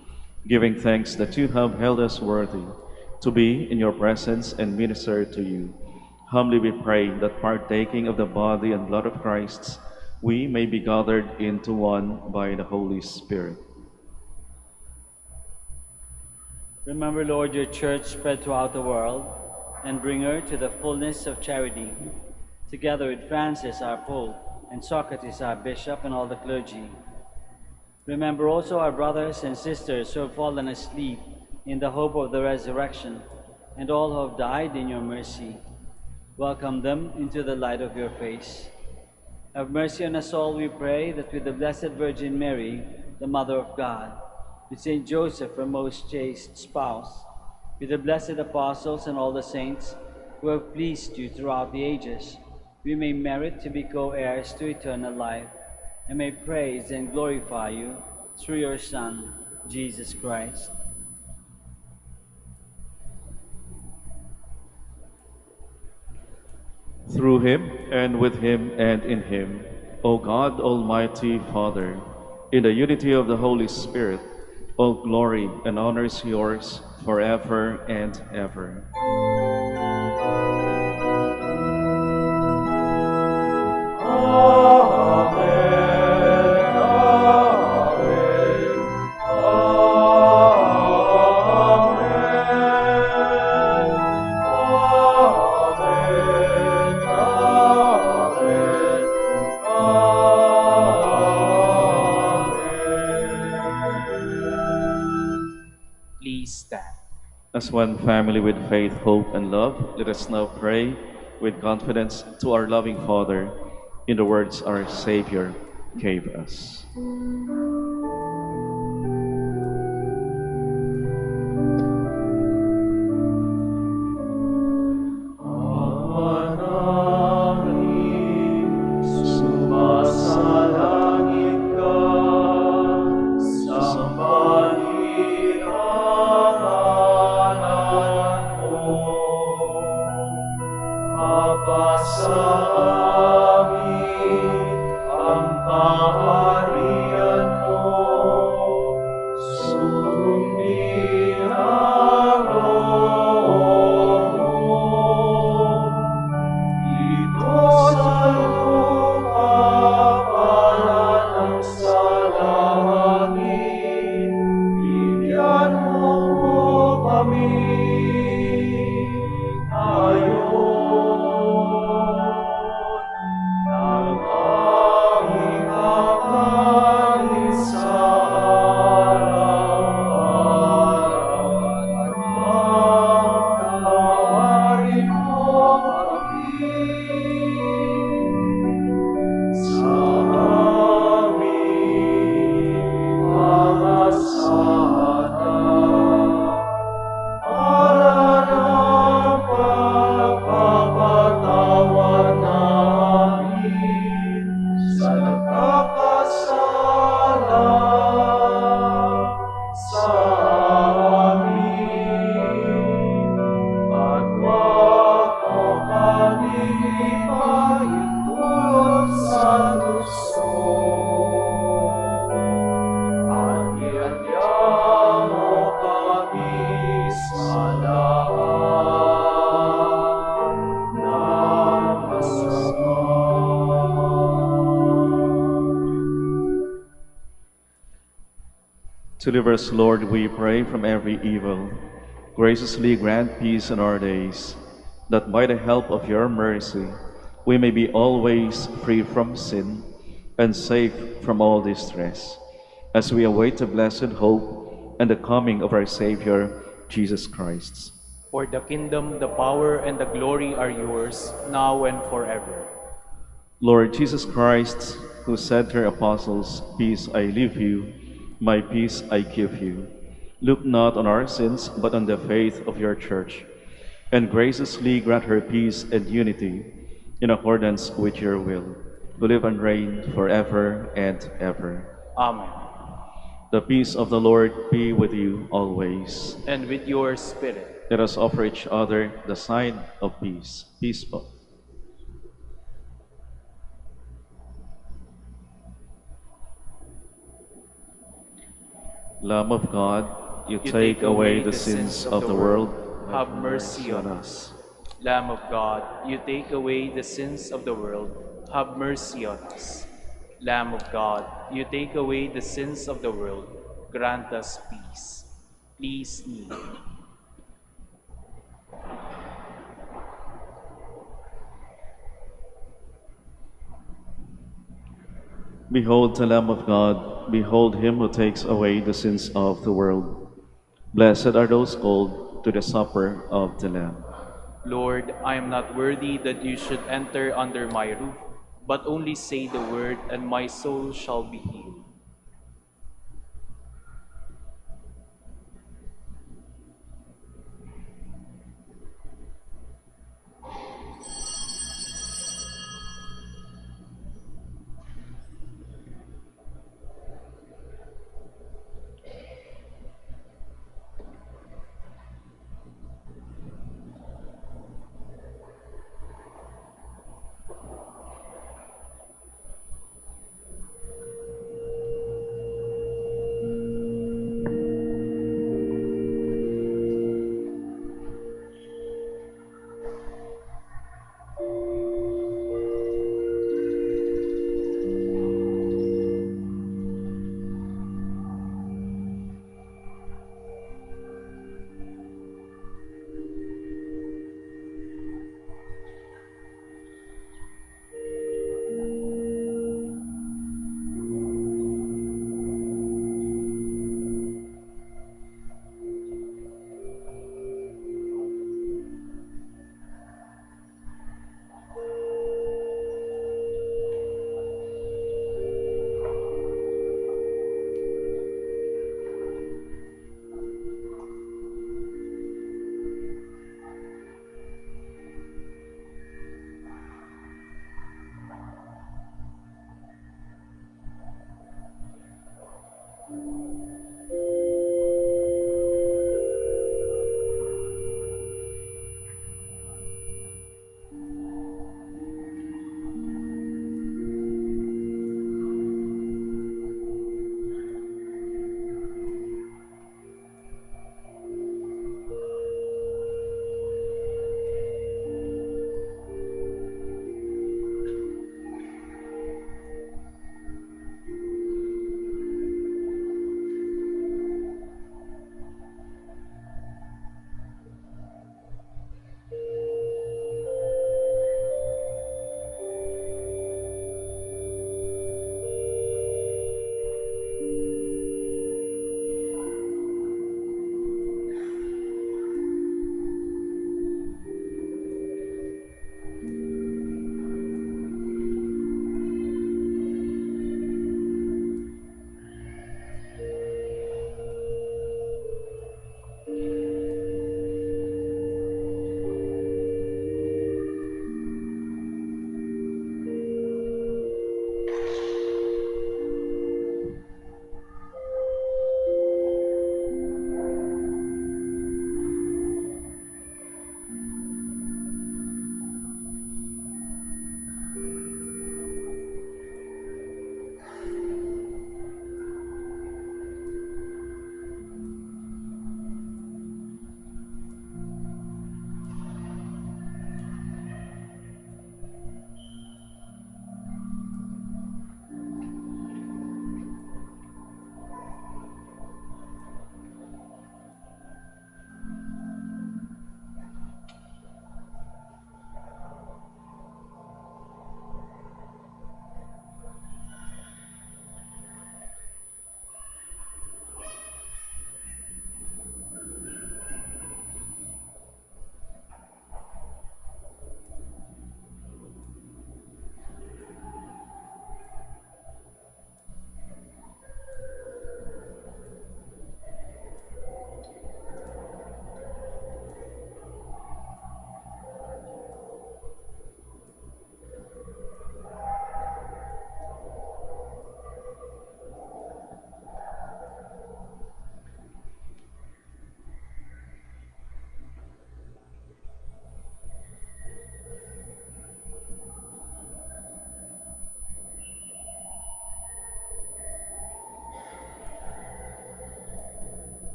giving thanks that you have held us worthy to be in your presence and minister to you. Humbly we pray that, partaking of the body and blood of Christ, we may be gathered into one by the Holy Spirit. Remember, Lord, your church spread throughout the world, and bring her to the fullness of charity, together with Francis, our Pope, and Socrates, our Bishop, and all the clergy. Remember also our brothers and sisters who have fallen asleep in the hope of the resurrection, and all who have died in your mercy. Welcome them into the light of your face. Have mercy on us all, we pray, that with the Blessed Virgin Mary, the Mother of God, with Saint Joseph, her most chaste spouse, with the blessed apostles and all the saints who have pleased you throughout the ages, we may merit to be co-heirs to eternal life. and may praise and glorify you through your Son, Jesus Christ. Through him, and with him, and in him, O God, Almighty Father, in the unity of the Holy Spirit, all glory and honor is yours forever and ever. Please stand. As one family with faith, hope, and love, let us now pray with confidence to our loving Father in the words our Savior gave us. Sumasalangit ka, sambahin ang ngalan mo. Mapasa amin ang kaharian mo. Sundin ang loob mo. Dito sa lupa para ng sa langit, bigyan mo po kami ngayon ng aming kakanin sa araw-araw at pagtawarin mo kami sa aming mga sala para ng pagpapatawad namin sa nagkakasala sa amin. At wag mo kami maitulot sa gusto. At iadya mo kami sa lahat ng masama. Deliver us, Lord, we pray, from every evil. Graciously grant peace in our days, that by the help of your mercy we may be always free from sin and safe from all distress, as we await the blessed hope and the coming of our Savior, Jesus Christ. For the kingdom, the power, and the glory are yours, now and forever. Lord Jesus Christ, who said to your apostles, "Peace I leave you, my peace I give you," look not on our sins, but on the faith of your church, and graciously grant her peace and unity in accordance with your will, who live and reign forever and ever. Amen. The peace of the Lord be with you always. And with your spirit. Let us offer each other the sign of peace. Peace be. Lamb of God, you take away the sins of the world, have mercy on us. Lamb of God, you take away the sins of the world, have mercy on us. Lamb of God, you take away the sins of the world, grant us peace. Please kneel. Behold the Lamb of God, behold him who takes away the sins of the world. Blessed are those called to the supper of the Lamb. Lord, I am not worthy that you should enter under my roof, but only say the word, and my soul shall be healed.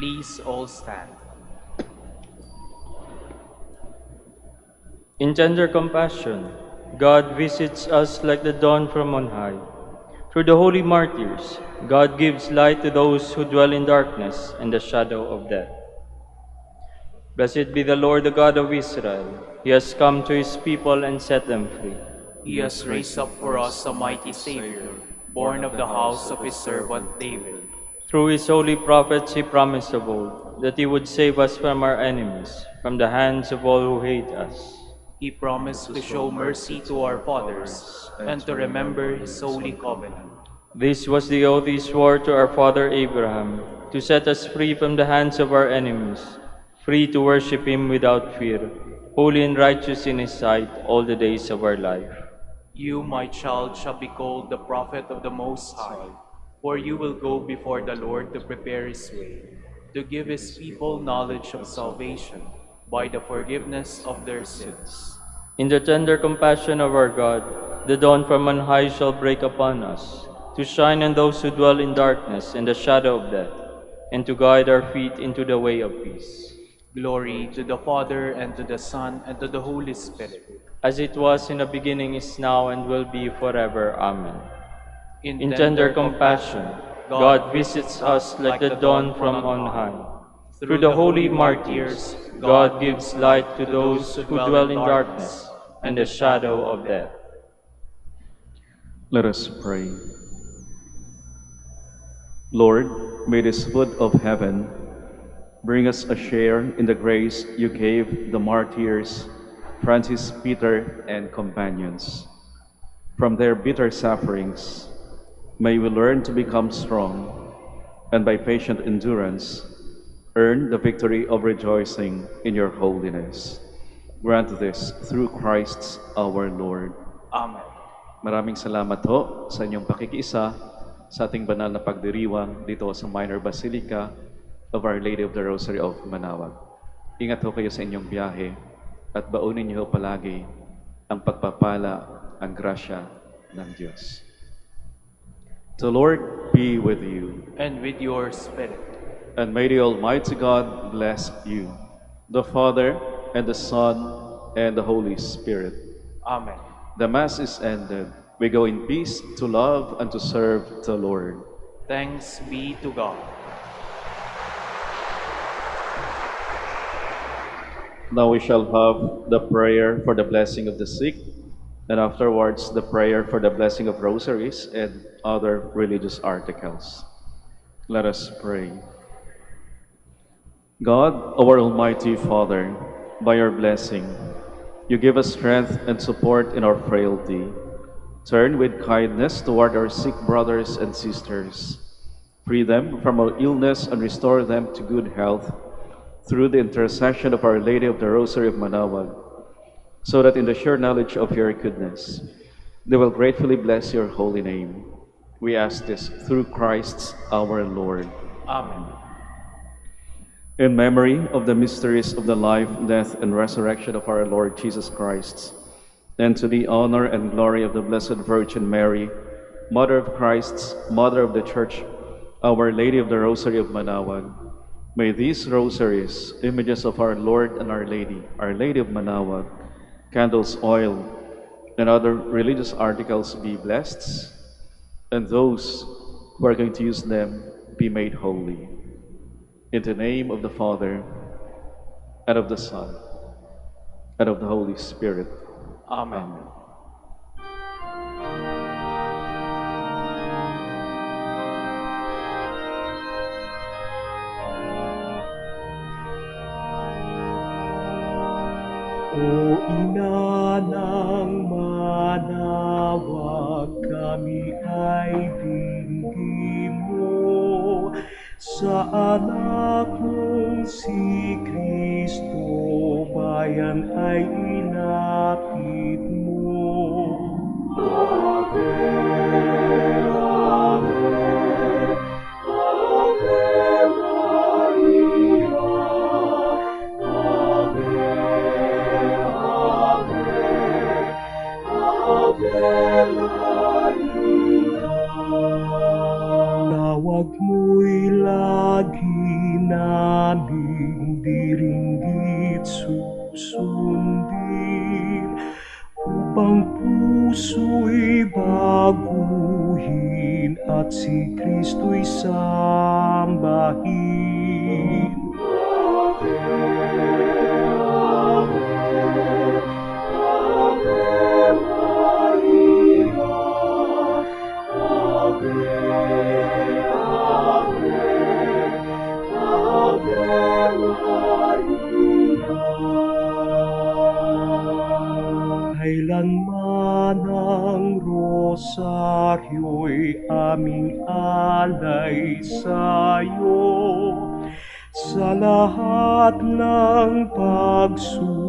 Please all stand. In tender compassion, God visits us like the dawn from on high. Through the holy martyrs, God gives light to those who dwell in darkness and the shadow of death. Blessed be the Lord, the God of Israel. He has come to his people and set them free. He has raised up for us a mighty Savior, born of the house of his servant David. Through his holy prophets he promised of old that he would save us from our enemies, from the hands of all who hate us. He promised to show mercy to our fathers and to remember his holy covenant. This was the oath he swore to our father Abraham, to set us free from the hands of our enemies, free to worship him without fear, holy and righteous in his sight all the days of our life. You, my child, shall be called the prophet of the Most High, for you will go before the Lord to prepare his way, to give his people knowledge of salvation by the forgiveness of their sins. In the tender compassion of our God, the dawn from on high shall break upon us, to shine on those who dwell in darkness and the shadow of death, and to guide our feet into the way of peace. Glory to the Father, and to the Son, and to the Holy Spirit. As it was in the beginning, is now, and will be forever. Amen. In tender compassion, God visits us like the dawn from on high. Through the holy martyrs, God gives light to those who dwell in darkness and the shadow of death. Let us pray. Lord, may this food of heaven bring us a share in the grace you gave the martyrs, Francis, Peter, and companions. From their bitter sufferings, may we learn to become strong, and by patient endurance, earn the victory of rejoicing in your holiness. Grant this through Christ our Lord. Amen. Maraming salamat ho sa inyong pakikiisa sa ating banal na pagdiriwang dito sa Minor Basilica of Our Lady of the Rosary of Manaoag. Ingat ho kayo sa inyong biyahe at baunin niyo ho palagi ang pagpapala, ang grasya ng Diyos. The Lord be with you. And with your spirit. And may the Almighty God bless you, the Father, and the Son, and the Holy Spirit. Amen. The Mass is ended. We go in peace to love and to serve the Lord. Thanks be to God. Now we shall have the prayer for the blessing of the sick, and afterwards the prayer for the blessing of rosaries and other religious articles. Let us pray. God, our Almighty Father, by your blessing, you give us strength and support in our frailty. Turn with kindness toward our sick brothers and sisters. Free them from all illness and restore them to good health through the intercession of Our Lady of the Rosary of Manaoag, so that in the sure knowledge of your goodness, they will gratefully bless your holy name. We ask this through Christ our Lord. Amen. In memory of the mysteries of the life, death, and resurrection of our Lord Jesus Christ, and to the honor and glory of the Blessed Virgin Mary, Mother of Christ, Mother of the Church, Our Lady of the Rosary of Manaoag, may these rosaries, images of our Lord and Our Lady of Manaoag, candles, oil, and other religious articles be blessed, and those who are going to use them be made holy. In the name of the Father, and of the Son, and of the Holy Spirit. Amen. O Ina ng Manaoag, kami ay dinggin mo sa anak mong si Kristo, bayan ay inapit mo. Ave, Ave, Ave Maria, Ave, Ave Maria. Tawag mo'y lagi na upang puso'y baguhin at si Kristo'y sambahin. Ave, Ave, Ave Maria, Ave, Ave Maria. Kailanman ang rosaryo'y aming alay sa'yo, sa lahat ng pagsubok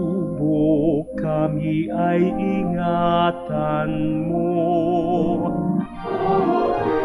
kami ay ingatan mo. Ave,